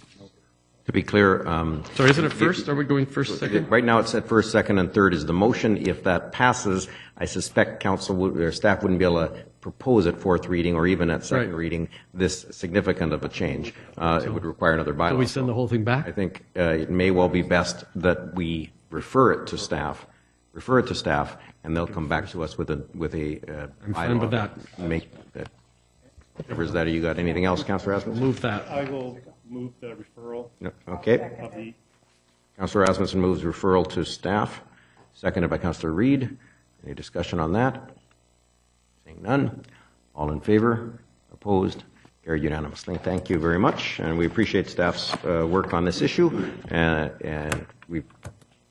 To be clear, sorry, isn't it first? Are we going first, second? Right now, it's at first, second, and third is the motion. If that passes, I suspect council or staff wouldn't be able to propose at fourth reading or even at second reading this significant of a change. It would require another bylaw. So we send the whole thing back? I think it may well be best that we refer it to staff, and they'll come back to us with a I'm bylaw. fine with that. Make that. Covers that. You got anything else, Councillor Rasmussen? Move that. I will move the referral. No. Okay. Councillor Rasmussen moves referral to staff, seconded by Councillor Reid. Any discussion on that? Seeing none. All in favor? Opposed? Carried unanimously. Thank you very much, and we appreciate staff's work on this issue, and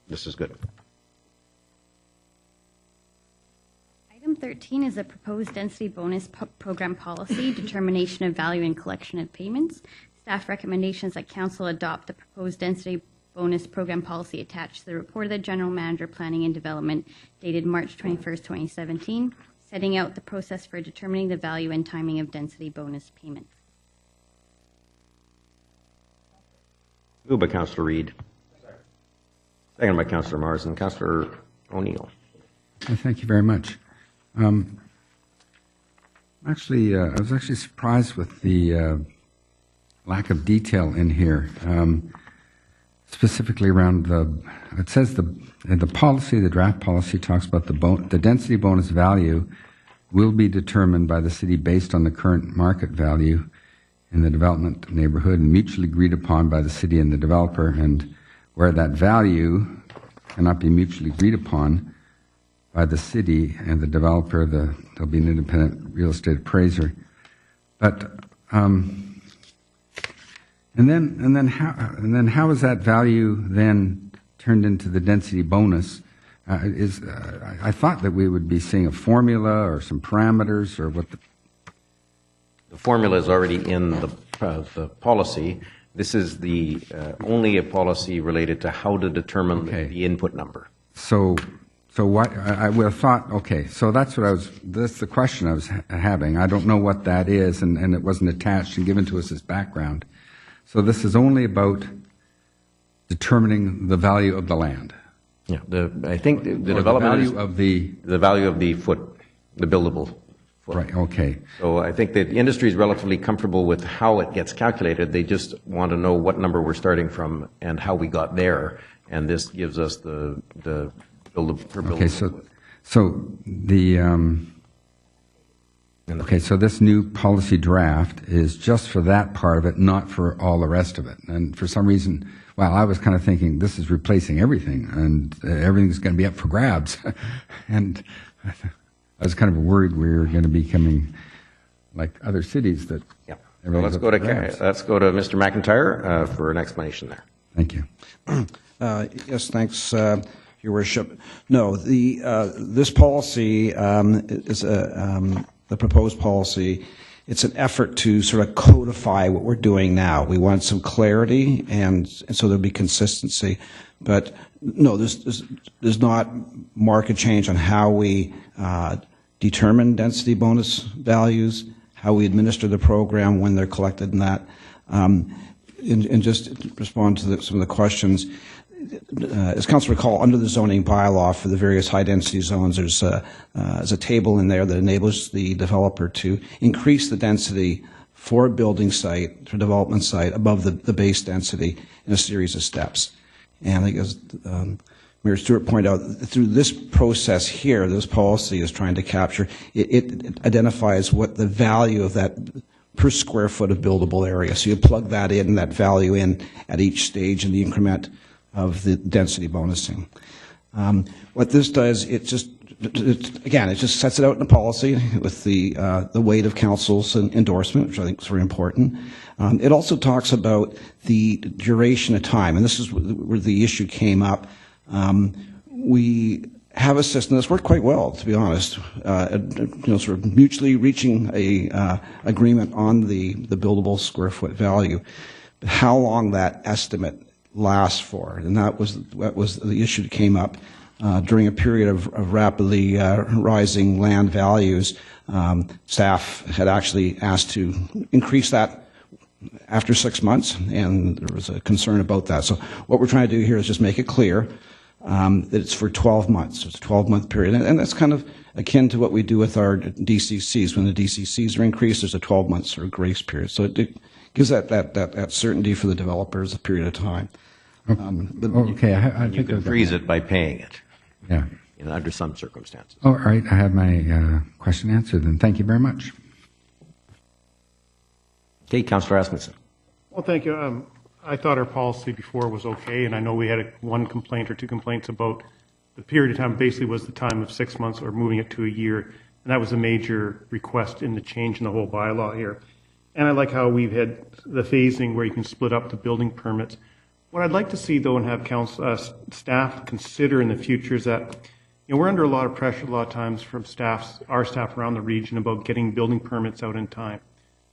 this is good. Item 13 is a proposed density bonus program policy, determination of value and collection of payments. Staff recommendations that council adopt the proposed density bonus program policy attached to the report of the General Manager, Planning and Development dated March 21st, 2017, setting out the process for determining the value and timing of density bonus payments. Moved by Councillor Reid. Seconded by Councillor Marsden. Councillor O'Neill. Thank you very much. I was actually surprised with the lack of detail in here, specifically around it says the policy, the draft policy talks about the density bonus value will be determined by the city based on the current market value in the development neighborhood and mutually agreed upon by the city and the developer, and where that value cannot be mutually agreed upon by the city and the developer, there'll be an independent real estate appraiser. But and then how is that value then turned into the density bonus? I thought that we would be seeing a formula or some parameters or what The formula is already in the policy. This is the only a policy related to how to determine the input number. So what, I would have thought, okay, so that's the question I was having. I don't know what that is, and it wasn't attached and given to us as background. So this is only about determining the value of the land. Yeah, I think the Or development the value of the value of the the buildable foot. Right, okay. So I think that the industry is relatively comfortable with how it gets calculated. They just want to know what number we're starting from and how we got there. And this gives us the buildable per buildable. Okay, so this new policy draft is just for that part of it, not for all the rest of it. And for some reason, well, I was kind of thinking this is replacing everything, and everything's going to be up for grabs. And I was kind of worried we were going to be becoming like other cities that. Yeah. Well, let's go to Mr. McIntyre for an explanation there. Thank you. Yes, thanks, Your Worship. No, this policy is the proposed policy. It's an effort to sort of codify what we're doing now. We want some clarity, and so there'll be consistency. But no, there's not market change on how we determine density bonus values, how we administer the program when they're collected, and that. And just to respond to some of the questions, as Council recall, under the zoning bylaw for the various high-density zones, there's a table in there that enables the developer to increase the density for a building site, for a development site, above the base density in a series of steps. And I think as Mayor Stewart pointed out, through this process here, this policy is trying to capture, it identifies what the value of that per square foot of buildable area. So you plug that value in at each stage in the increment of the density bonusing. What this does, it just sets it out in the policy with the weight of council's endorsement, which I think is very important. It also talks about the duration of time, and this is where the issue came up. We have a system that's worked quite well, to be honest. Sort of mutually reaching a agreement on the buildable square foot value. But how long that estimate lasts for, and that was the issue that came up during a period of rapidly rising land values. Staff had actually asked to increase that after 6 months, and there was a concern about that. So what we're trying to do here is just make it clear that it's for 12 months. So it's a 12-month period, and that's kind of akin to what we do with our DCCs. When the DCCs are increased, there's a 12-month sort of grace period. So it gives that certainty for the developers a period of time. Okay, I you can freeze it by paying it. Yeah. Under some circumstances. All right, I have my question answered, then. Thank you very much. Okay, Councillor Asmussen. Well, thank you. I thought our policy before was okay, and I know we had one complaint or two complaints about the period of time basically was the time of 6 months or moving it to a year, and that was a major request in the change in the whole bylaw here. And I like how we've had the phasing where you can split up the building permits. What I'd like to see, though, and have council staff consider in the future is that we're under a lot of pressure a lot of times from our staff around the region about getting building permits out in time.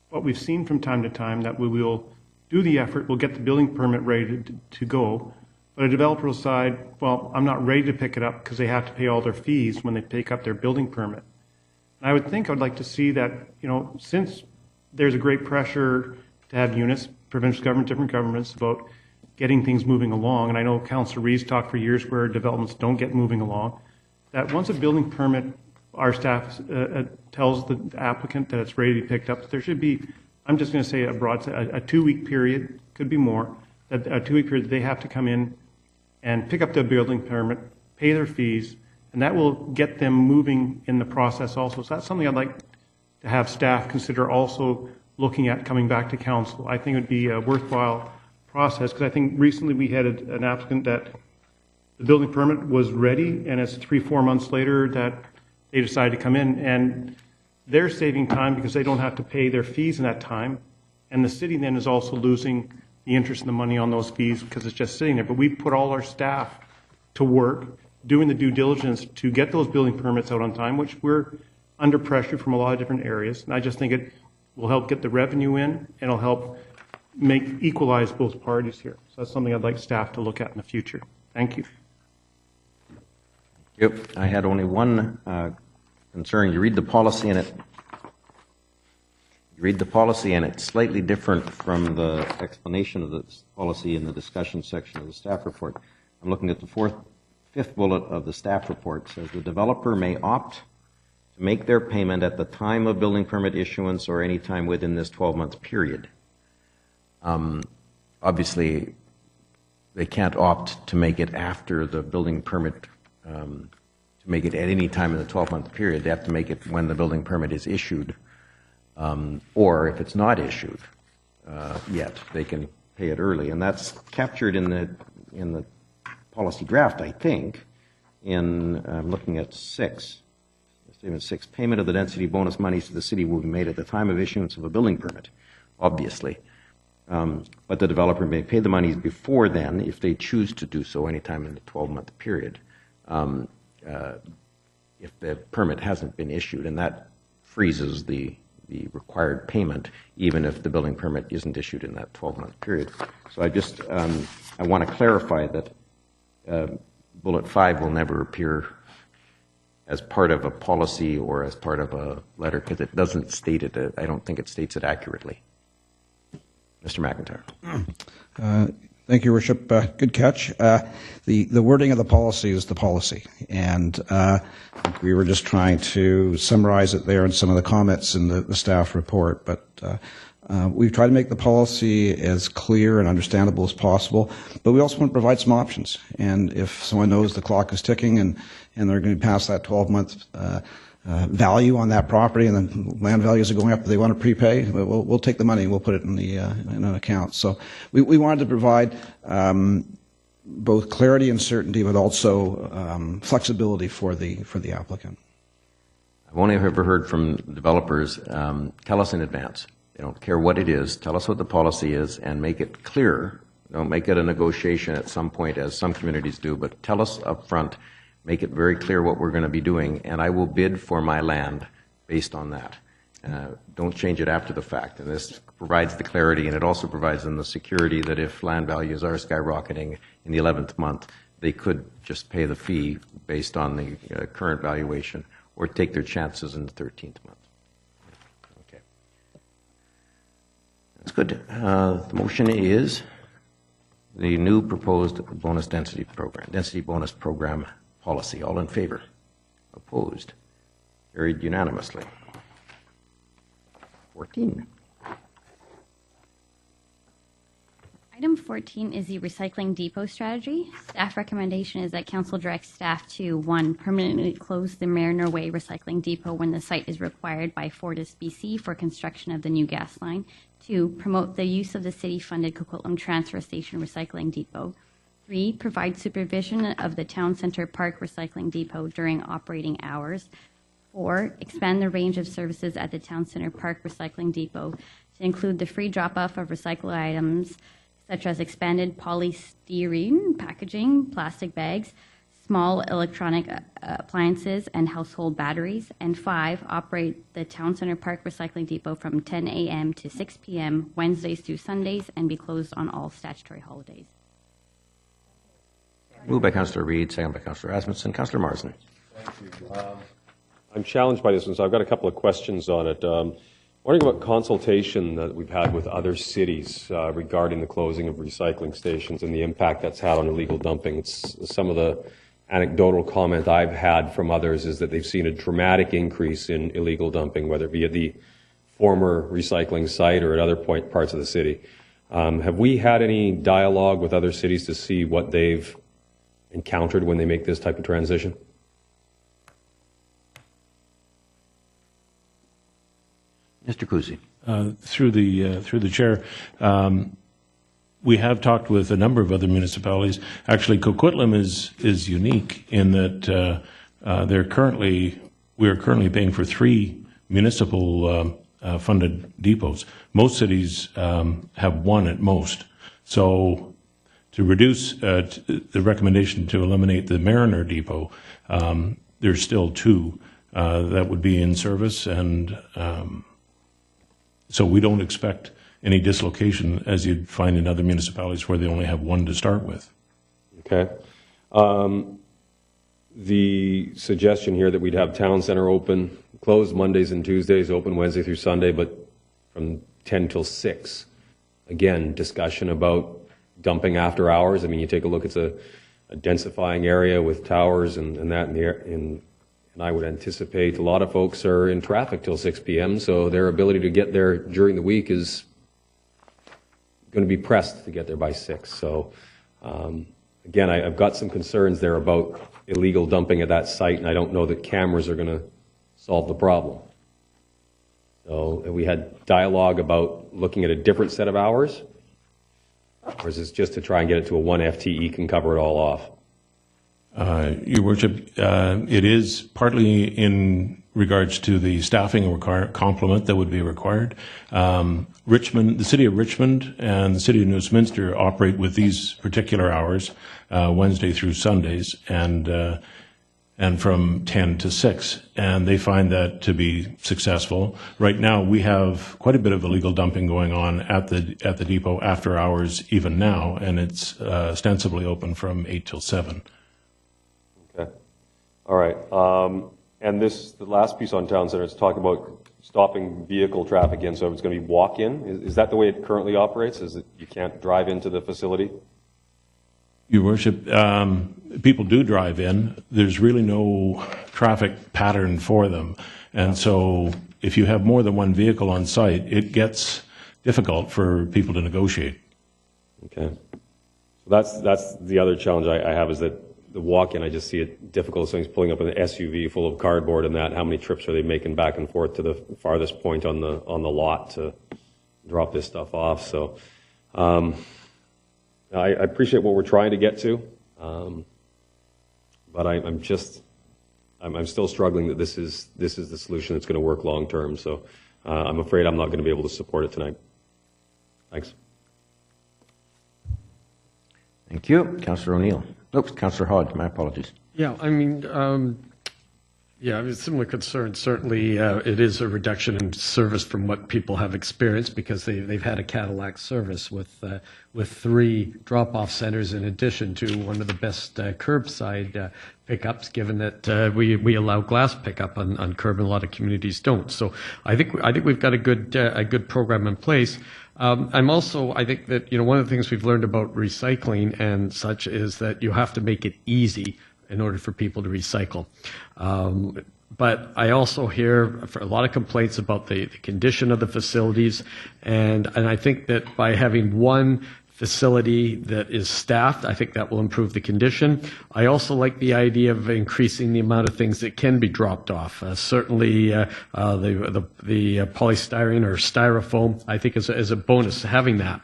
What we've seen from time to time that we will do the effort, we'll get the building permit ready to go, but a developer will decide, well, I'm not ready to pick it up because they have to pay all their fees when they pick up their building permit. And I would like to see that, since there's a great pressure to have units, provincial government, different governments, about getting things moving along, and I know Councillor Srvs talked for years where developments don't get moving along, that once a building permit, our staff tells the applicant that it's ready to be picked up, there should be, I'm just going to say a 2-week period, could be more, that a 2-week period they have to come in and pick up their building permit, pay their fees, and that will get them moving in the process also. So that's something I'd like to have staff consider also looking at coming back to council. I think it would be a worthwhile process, because I think recently we had an applicant that the building permit was ready, and it's 3-4 months later that they decided to come in, and they're saving time because they don't have to pay their fees in that time, and the city then is also losing the interest in the money on those fees because it's just sitting there. But we put all our staff to work doing the due diligence to get those building permits out on time, which we're under pressure from a lot of different areas. And I just think it will help get the revenue in, and it'll help equalize both parties here. So that's something I'd like staff to look at in the future. Thank you. Yep. I had only one concern. You read the policy and it's slightly different from the explanation of the policy in the discussion section of the staff report. I'm looking at the fifth bullet of the staff report. It says the developer may opt to make their payment at the time of building permit issuance or any time within this 12-month period. Obviously, they can't opt to make it after the building permit, to make it at any time in the 12-month period. They have to make it when the building permit is issued. Or if it's not issued yet, they can pay it early. And that's captured in the policy draft, I think, I'm looking at 6. Statement 6, payment of the density bonus monies to the city will be made at the time of issuance of a building permit, obviously. But the developer may pay the monies before then if they choose to do so anytime in the 12-month period, if the permit hasn't been issued, and that freezes the required payment even if the building permit isn't issued in that 12-month period. So I want to clarify that bullet 5 will never appear as part of a policy or as part of a letter because it doesn't state it. I don't think it states it accurately. Mr. McIntyre. Thank you, Your Worship. Good catch. The wording of the policy is the policy, and we were just trying to summarize it there in some of the comments in the staff report. But we've tried to make the policy as clear and understandable as possible, but we also want to provide some options. And if someone knows the clock is ticking and they're going to pass that 12-month value on that property, and then land values are going up, they want to prepay, we'll take the money and we'll put it in an account. So we wanted to provide both clarity and certainty, but also flexibility for the applicant. I've only ever heard from developers, tell us in advance. They don't care what it is. Tell us what the policy is and make it clear. Don't make it a negotiation at some point, as some communities do, but tell us up front. Make it very clear what we're going to be doing, and I will bid for my land based on that. Don't change it after the fact. And this provides the clarity, and it also provides them the security that if land values are skyrocketing in the 11th month, they could just pay the fee based on the current valuation or take their chances in the 13th month. Okay. That's good. The motion is the new proposed bonus density bonus program policy. All in favor? Opposed? Carried unanimously. 14. Item 14 is the recycling depot strategy. Staff recommendation is that council directs staff to 1, permanently close the Mariner Way recycling depot when the site is required by Fortis BC for construction of the new gas line. 2, promote the use of the city-funded Coquitlam transfer station recycling depot. 3, provide supervision of the Town Centre Park Recycling Depot during operating hours. 4, expand the range of services at the Town Centre Park Recycling Depot to include the free drop-off of recycled items such as expanded polystyrene packaging, plastic bags, small electronic appliances, and household batteries. And 5, operate the Town Centre Park Recycling Depot from 10 a.m. to 6 p.m. Wednesdays through Sundays and be closed on all statutory holidays. Moved by Councillor Reid, second by Councillor Asmussen. Councillor Marsden. Thank you. I'm challenged by this one, so I've got a couple of questions on it. Wondering about consultation that we've had with other cities regarding the closing of recycling stations and the impact that's had on illegal dumping. It's some of the anecdotal comment I've had from others is that they've seen a dramatic increase in illegal dumping, whether it be at the former recycling site or at other parts of the city. Have we had any dialogue with other cities to see what they've encountered when they make this type of transition? Mr. Kusi. Through the chair, we have talked with a number of other municipalities. Actually, Coquitlam is unique in that we are currently paying for 3 municipal funded depots. Most cities have 1 at most. So to reduce the recommendation to eliminate the Mariner Depot, there's still 2 that would be in service, and so we don't expect any dislocation as you'd find in other municipalities where they only have 1 to start with. Okay. The suggestion here that we'd have town center open, closed Mondays and Tuesdays, open Wednesday through Sunday, but from 10 till 6. Again, discussion about dumping after hours. I mean, you take a look, it's a densifying area with towers and that in the air, and I would anticipate a lot of folks are in traffic till 6 p.m., so their ability to get there during the week is going to be pressed to get there by 6. So, again, I've got some concerns there about illegal dumping at that site, and I don't know that cameras are going to solve the problem. So we had dialogue about looking at a different set of hours, or is this just to try and get it to a 1 FTE can cover it all off? Your Worship, it is partly in regards to the staffing complement that would be required. Richmond, the City of Richmond and the City of Newsminster operate with these particular hours, Wednesday through Sundays, and from 10 to 6, and they find that to be successful. Right now, we have quite a bit of illegal dumping going on at the depot after hours even now, and it's ostensibly open from 8 till 7. Okay. All right. And the last piece on town center is talking about stopping vehicle traffic in, so it's going to be walk-in. Is that the way it currently operates? Is it you can't drive into the facility? Your Worship, people do drive in. There's really no traffic pattern for them. And so if you have more than 1 vehicle on site, it gets difficult for people to negotiate. Okay. So that's the other challenge I have, is that the walk-in, I just see it difficult. Somebody's pulling up an SUV full of cardboard and that. How many trips are they making back and forth to the farthest point on the lot to drop this stuff off? So I appreciate what we're trying to get to, but I'm still struggling that this is the solution that's going to work long term. So I'm afraid I'm not going to be able to support it tonight. Thanks. Thank you. Councillor O'Neill. Oops, Councillor Hodge, my apologies. Yeah, I mean, yeah, I mean, similar concerns. Certainly, it is a reduction in service from what people have experienced, because they've had a Cadillac service with 3 drop-off centers in addition to one of the best curbside pickups, given that we allow glass pickup on curb, and a lot of communities don't. So I think we've got a good program in place. I think that, you know, one of the things we've learned about recycling and such is that you have to make it easy in order for people to recycle. But I also hear a lot of complaints about the condition of the facilities, and I think that by having one facility that is staffed, I think that will improve the condition. I also like the idea of increasing the amount of things that can be dropped off. Certainly, the polystyrene or styrofoam, I think, is a bonus having that.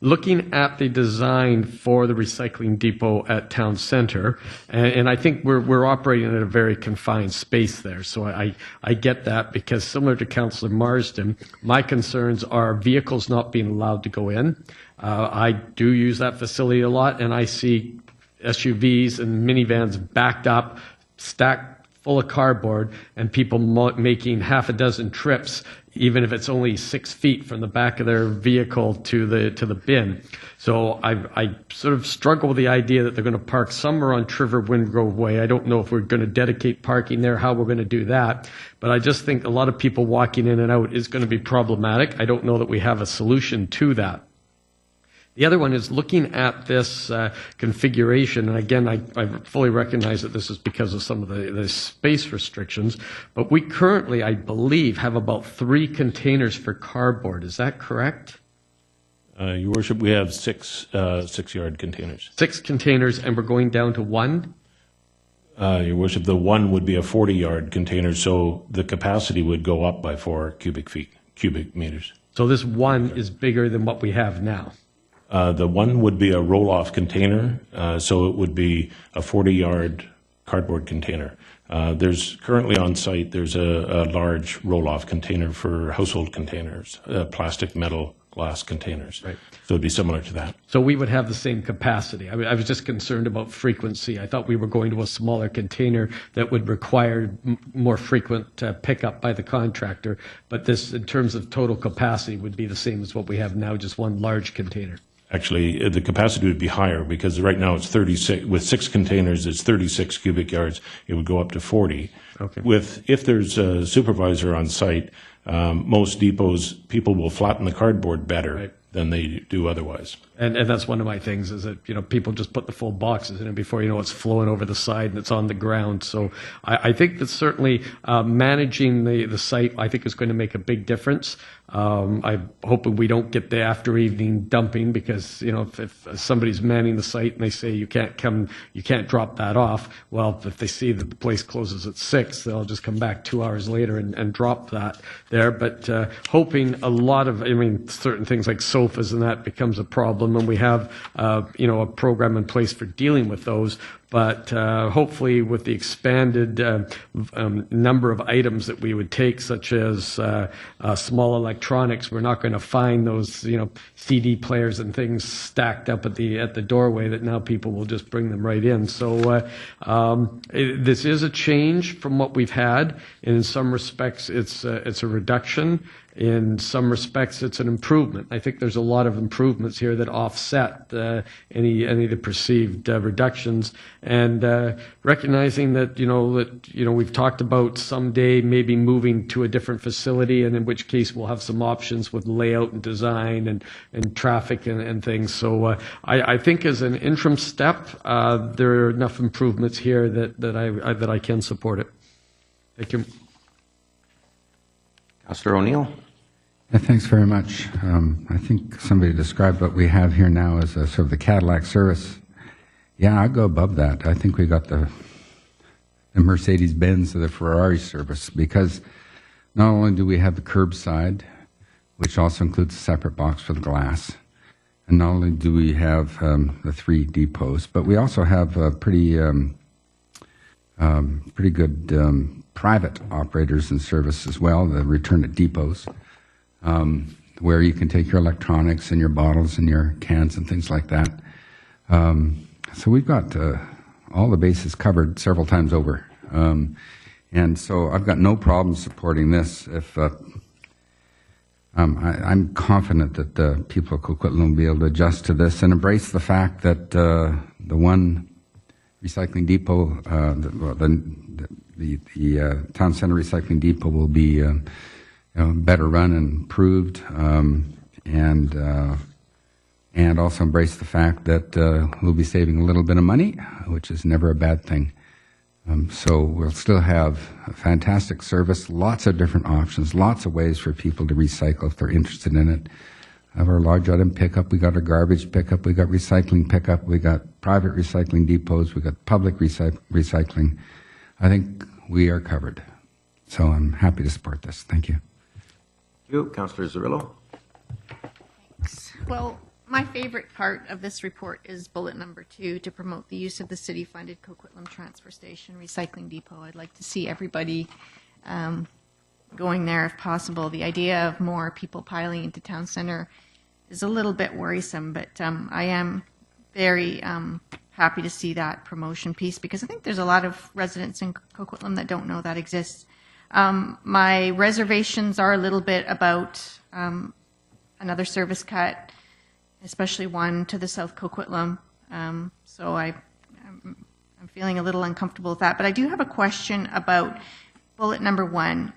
Looking at the design for the recycling depot at Town Center, and I think we're operating in a very confined space there. So I get that, because similar to Councillor Marsden, my concerns are vehicles not being allowed to go in. I do use that facility a lot, and I see SUVs and minivans backed up, stacked full of cardboard, and people making half a dozen trips, even if it's only 6 feet from the back of their vehicle to the bin. So I sort of struggle with the idea that they're going to park somewhere on Trevor Wingrove Way. I don't know if we're going to dedicate parking there, how we're going to do that. But I just think a lot of people walking in and out is going to be problematic. I don't know that we have a solution to that. The other one is looking at this configuration, and again, I fully recognize that this is because of some of the space restrictions, but we currently, I believe, have about 3 containers for cardboard. Is that correct? Your Worship, we have 6 6-yard containers. 6 containers, and we're going down to 1? Your Worship, the 1 would be a 40-yard container, so the capacity would go up by 4 cubic meters. So this 1 is bigger than what we have now? The 1 would be a roll-off container, so it would be a 40-yard cardboard container. There's currently on site, there's a large roll-off container for household containers, plastic, metal glass containers. Right. So it'd be similar to that. So we would have the same capacity. I mean, I was just concerned about frequency. I thought we were going to a smaller container that would require more frequent pickup by the contractor. But this, in terms of total capacity, would be the same as what we have now, just one large container. Actually, the capacity would be higher because right now it's 36. With 6 containers, it's 36 cubic yards. It would go up to 40. Okay. If there's a supervisor on site, most depots, people will flatten the cardboard better than they do otherwise. And that's one of my things is that, people just put the full boxes in, and before you know it's flowing over the side and it's on the ground. So I think that certainly managing the site, I think, is going to make a big difference. I'm hoping we don't get the after evening dumping because, if somebody's manning the site and they say you can't drop that off, well, if they see that the place closes at 6, they'll just come back 2 hours later and drop that there. But hoping a lot of, certain things like sofas and that becomes a problem, and we have, a program in place for dealing with those. But hopefully with the expanded number of items that we would take, such as small electronics, we're not going to find those, CD players and things stacked up at the doorway that now people will just bring them right in. So this is a change from what we've had. And in some respects, it's a reduction. In some respects, it's an improvement. I think there's a lot of improvements here that offset any of the perceived reductions, and recognizing that we've talked about someday maybe moving to a different facility, and in which case we'll have some options with layout and design and traffic and things. So I think as an interim step, there are enough improvements here that I can support it. Thank you. Councillor O'Neill. Yeah, thanks very much. I think somebody described what we have here now as a sort of the Cadillac Srvs. Yeah, I'd go above that. I think we got the Mercedes-Benz or the Ferrari Srvs, because not only do we have the curbside, which also includes a separate box for the glass, and not only do we have the 3 depots, but we also have pretty good private operators and service as well, the return at depots. Where you can take your electronics and your bottles and your cans and things like that. So we've got all the bases covered several times over. And so I've got no problem supporting this. If I'm confident that the people of Coquitlam will be able to adjust to this and embrace the fact that the one recycling depot, the town center recycling depot will be better run and improved, and also embrace the fact that we'll be saving a little bit of money, which is never a bad thing. So we'll still have a fantastic service, lots of different options, lots of ways for people to recycle if they're interested in it. We have our large item pickup, we got our garbage pickup, we got recycling pickup, we got private recycling depots, we got public recycling. I think we are covered. So I'm happy to support this. Thank you. Thank you. Councillor Zerillo. Thanks. Well, my favorite part of this report is bullet number 2, to promote the use of the city-funded Coquitlam Transfer Station Recycling Depot. I'd like to see everybody going there if possible. The idea of more people piling into town center is a little bit worrisome, but I am very happy to see that promotion piece, because I think there's a lot of residents in Coquitlam that don't know that exists. My reservations are a little bit about another service cut, especially one to the South Coquitlam. So I'm feeling a little uncomfortable with that. But I do have a question about bullet number 1.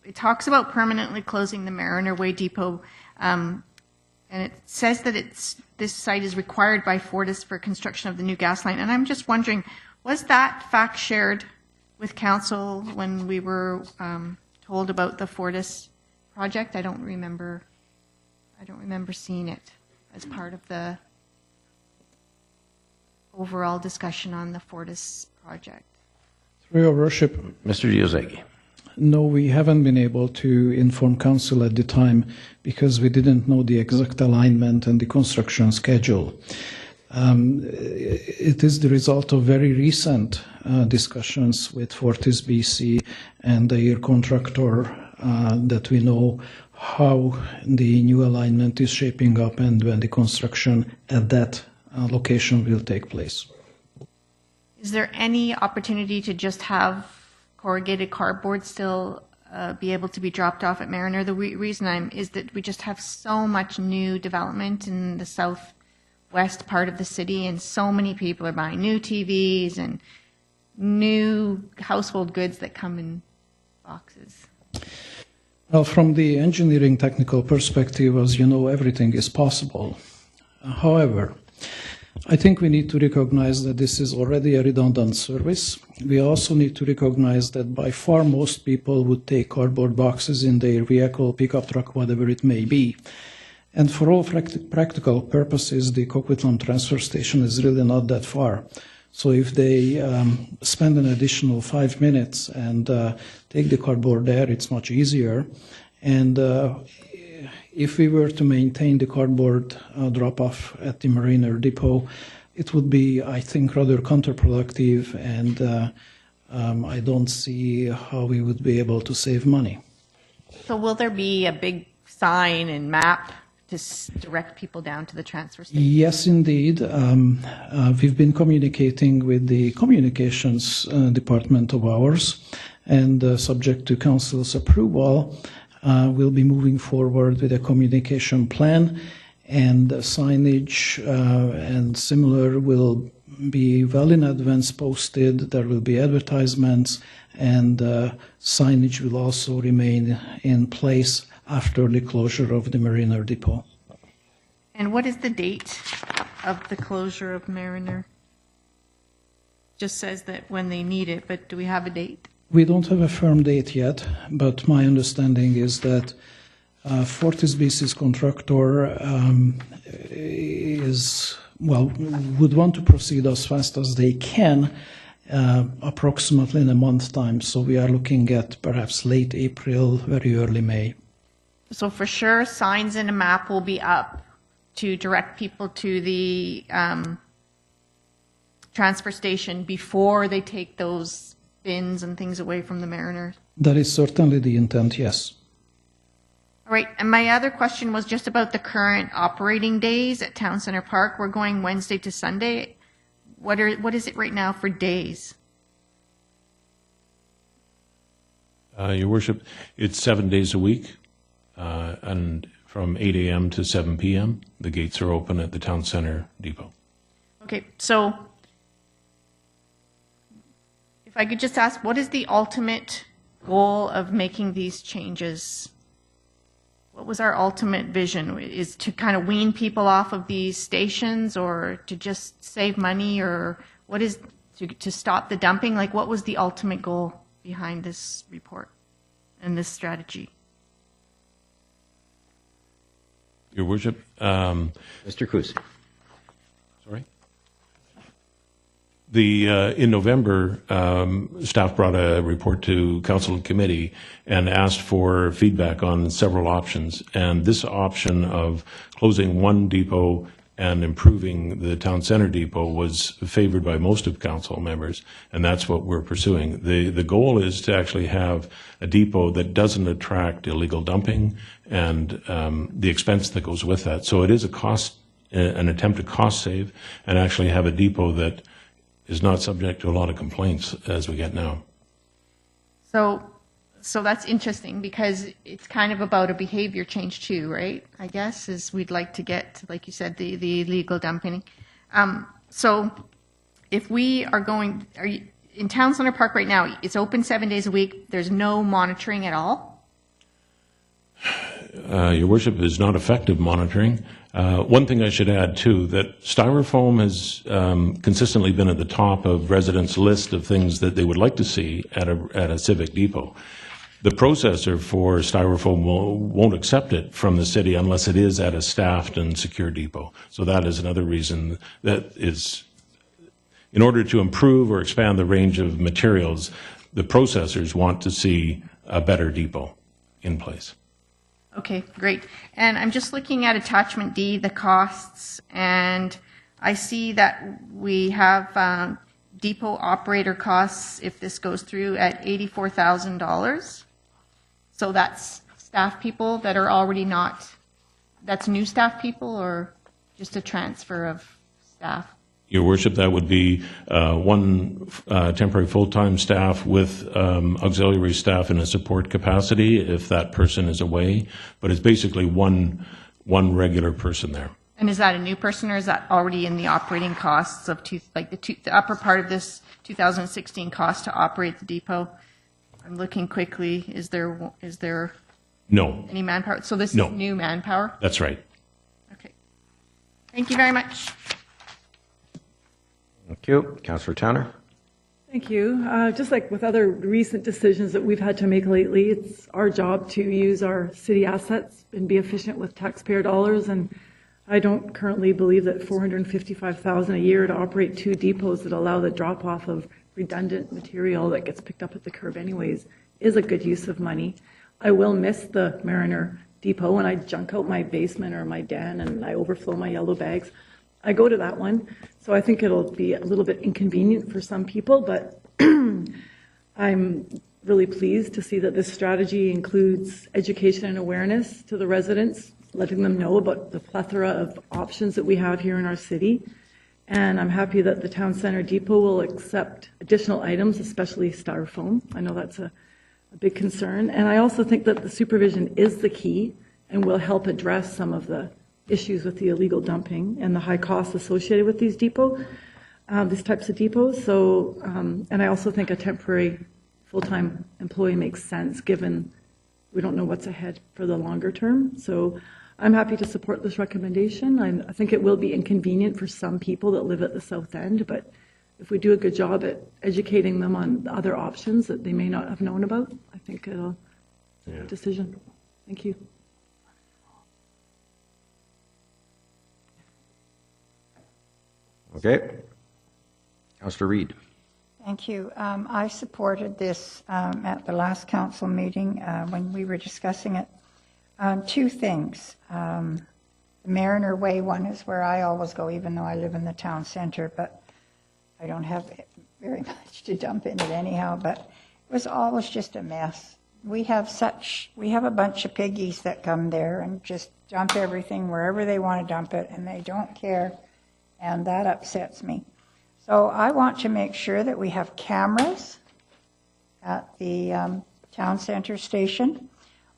It talks about permanently closing the Mariner Way Depot, and it says that this site is required by Fortis for construction of the new gas line. And I'm just wondering, was that fact shared with council when we were told about the Fortis project? I don't remember seeing it as part of the overall discussion on the Fortis project. Through your worship, Mr. Diozegi. No, we haven't been able to inform council at the time because we didn't know the exact alignment and the construction schedule. It is the result of very recent discussions with Fortis BC and their contractor that we know how the new alignment is shaping up and when the construction at that location will take place. Is there any opportunity to just have corrugated cardboard still be able to be dropped off at Mariner? The reason is that we just have so much new development in the southwest part of the city, and so many people are buying new TVs and new household goods that come in boxes. Well, from the engineering technical perspective, as you know, everything is possible. However, I think we need to recognize that this is already a redundant service. We also need to recognize that by far most people would take cardboard boxes in their vehicle, pickup truck, whatever it may be. And for all practical purposes, the Coquitlam transfer station is really not that far. So if they spend an additional 5 minutes and take the cardboard there, it's much easier. And if we were to maintain the cardboard drop-off at the Mariner Depot, it would be, I think, rather counterproductive, and I don't see how we would be able to save money. So will there be a big sign and map to direct people down to the transfer station? Yes, indeed. We've been communicating with the communications department of ours, and subject to council's approval, we'll be moving forward with a communication plan, and signage and similar will be well in advance posted. There will be advertisements, and signage will also remain in place after the closure of the Mariner Depot. And what is the date of the closure of Mariner? Just says that when they need it, but do we have a date? We don't have a firm date yet, but my understanding is that Fortisbee's contractor would want to proceed as fast as they can, approximately in a month's time. So we are looking at perhaps late April, very early May. So for sure, signs and a map will be up to direct people to the transfer station before they take those bins and things away from the Mariners. That is certainly the intent, yes. All right, and my other question was just about the current operating days at Town Center Park. We're going Wednesday to Sunday. What is it right now for days? Your Worship, it's 7 days a week, and from 8 a.m. to 7 p.m. The gates are open at the Town Center Depot. Okay, so if I could just ask, what is the ultimate goal of making these changes? What was our ultimate vision? Is to kind of wean people off of these stations, or to just save money, or what is to stop the dumping? Like, what was the ultimate goal behind this report and this strategy? Your Worship. Mr. Cousy. Sorry? In November, staff brought a report to Council and Committee and asked for feedback on several options. And this option of closing one depot and improving the Town Center Depot was favored by most of Council members, and that's what we're pursuing. The goal is to actually have a depot that doesn't attract illegal dumping and the expense that goes with that. So it is an attempt to cost save and actually have a depot that is not subject to a lot of complaints as we get now. So that's interesting, because it's kind of about a behavior change too, right? I guess, is we'd like to get, like you said, the illegal dumping. So if we are going, in Town Center Park right now, it's open 7 days a week. There's no monitoring at all? Your Worship, is not effective monitoring. One thing I should add, too, that styrofoam has consistently been at the top of residents' list of things that they would like to see at a civic depot. The processor for styrofoam won't accept it from the city unless it is at a staffed and secure depot. So that is another reason that is, in order to improve or expand the range of materials, the processors want to see a better depot in place. Okay, great. And I'm just looking at attachment D, the costs, and I see that we have depot operator costs, if this goes through, at $84,000. So that's staff people that are already not, that's new staff people, or just a transfer of staff? Your Worship, that would be one temporary full-time staff with auxiliary staff in a support capacity if that person is away. But it's basically one regular person there. And is that a new person, or is that already in the operating costs of the upper part of this 2016 cost to operate the depot? I'm looking quickly. Is there No. any manpower? So this No. is new manpower? That's right. Okay. Thank you very much. Thank you. Councillor Tanner. Thank you. Just like with other recent decisions that we've had to make lately, it's our job to use our city assets and be efficient with taxpayer dollars. And I don't currently believe that $455,000 a year to operate 2 depots that allow the drop-off of redundant material that gets picked up at the curb anyways is a good use of money. I will miss the Mariner Depot when I junk out my basement or my den and I overflow my yellow bags. I go to that one, so I think it'll be a little bit inconvenient for some people, but I'm really pleased to see that this strategy includes education and awareness to the residents, letting them know about the plethora of options that we have here in our city. And I'm happy that the Town Centre Depot will accept additional items, especially styrofoam. I know that's a big concern. And I also think that the supervision is the key and will help address some of the issues with the illegal dumping and the high costs associated with these types of depots. So, and I also think a temporary full-time employee makes sense given we don't know what's ahead for the longer term. So I'm happy to support this recommendation. I think it will be inconvenient for some people that live at the south end, but if we do a good job at educating them on the other options that they may not have known about, I think it'll be a good decision. Thank you. Okay. Councillor Reid. Thank you. I supported this at the last council meeting when we were discussing it. 2 things. The Mariner Way one is where I always go, even though I live in the town centre, but I don't have very much to dump in it anyhow, but it was always just a mess. We have a bunch of piggies that come there and just dump everything wherever they want to dump it, and they don't care, and that upsets me. So I want to make sure that we have cameras at the town center station.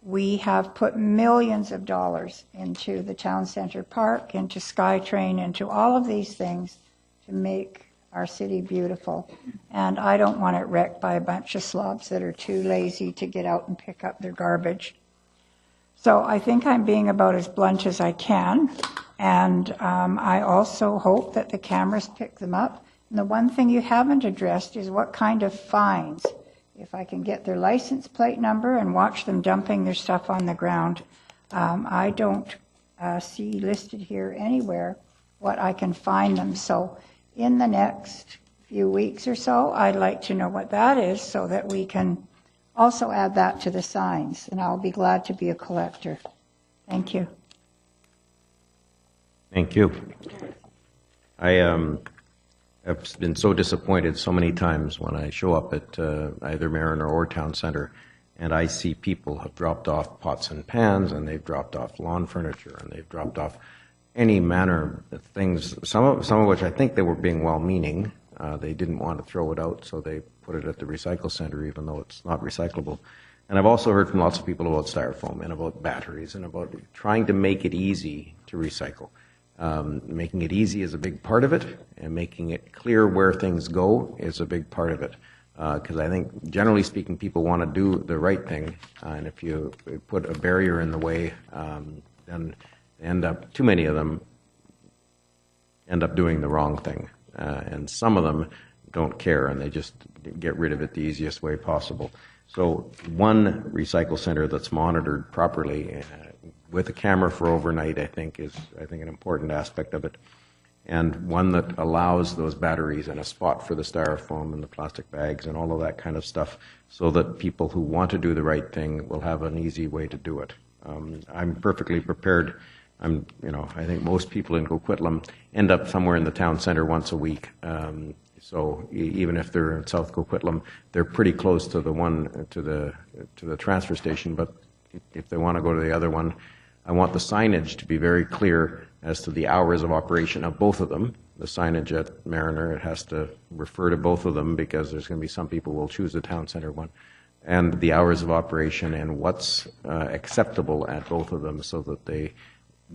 We have put millions of dollars into the town center park, into SkyTrain, into all of these things to make our city beautiful. And I don't want it wrecked by a bunch of slobs that are too lazy to get out and pick up their garbage. So I think I'm being about as blunt as I can. And I also hope that the cameras pick them up. And the one thing you haven't addressed is what kind of fines. If I can get their license plate number and watch them dumping their stuff on the ground, I don't see listed here anywhere what I can fine them. So in the next few weeks or so, I'd like to know what that is so that we can also add that to the signs. And I'll be glad to be a collector. Thank you. Thank you. I've been so disappointed so many times when I show up at either Mariner or Town Centre and I see people have dropped off pots and pans and they've dropped off lawn furniture and they've dropped off any manner of things, some of which I think they were being well-meaning. They didn't want to throw it out, so they put it at the recycle centre even though it's not recyclable. And I've also heard from lots of people about styrofoam and about batteries and about trying to make it easy to recycle. Making it easy is a big part of it, and making it clear where things go is a big part of it. Because I think, generally speaking, people want to do the right thing, and if you put a barrier in the way, then too many of them end up doing the wrong thing. And some of them don't care, and they just get rid of it the easiest way possible. So one recycle center that's monitored properly with a camera for overnight, I think an important aspect of it, and one that allows those batteries and a spot for the styrofoam and the plastic bags and all of that kind of stuff, so that people who want to do the right thing will have an easy way to do it. I'm perfectly prepared. I think most people in Coquitlam end up somewhere in the town center once a week. So even if they're in South Coquitlam, they're pretty close to the transfer station, but if they want to go to the other one, I want the signage to be very clear as to the hours of operation of both of them. The signage at Mariner, it has to refer to both of them because there's going to be some people who will choose the town center one. And the hours of operation and what's acceptable at both of them so that they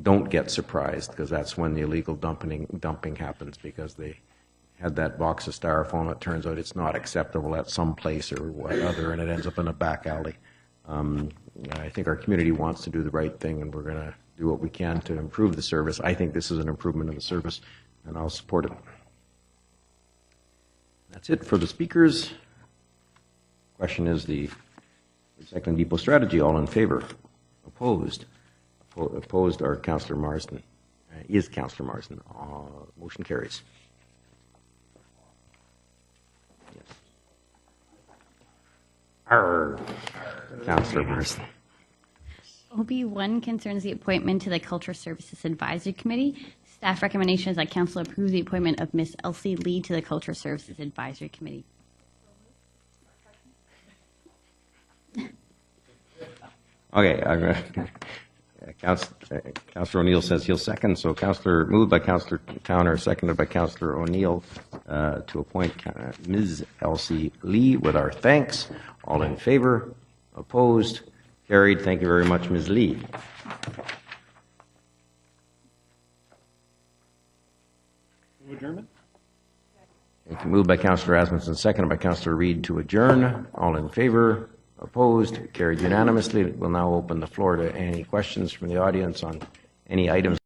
don't get surprised, because that's when the illegal dumping happens, because they had that box of styrofoam. It turns out it's not acceptable at some place or what other, and it ends up in a back alley. I think our community wants to do the right thing, and we're going to do what we can to improve the service. I think this is an improvement in the service, and I'll support it. That's it for the speakers. Question is the recycling depot strategy. All in favor? Opposed? Opposed are Councillor Marsden. Is Councillor Marsden. Motion carries. Councillor Marsden. OB1 concerns the appointment to the Culture Services Advisory Committee. Staff recommendation is that Council approve the appointment of Ms. Elsie Lee to the Culture Services Advisory Committee. Okay, Councillor O'Neill says he'll second, so moved by Councillor Towner, seconded by Councillor O'Neill to appoint Ms. Elsie Lee with our thanks. All in favor? Opposed? Carried. Thank you very much, Ms. Lee. Adjournment? Moved by Councillor Asmussen, seconded by Councillor Reid to adjourn. All in favor? Opposed? Carried unanimously. We'll now open the floor to any questions from the audience on any items.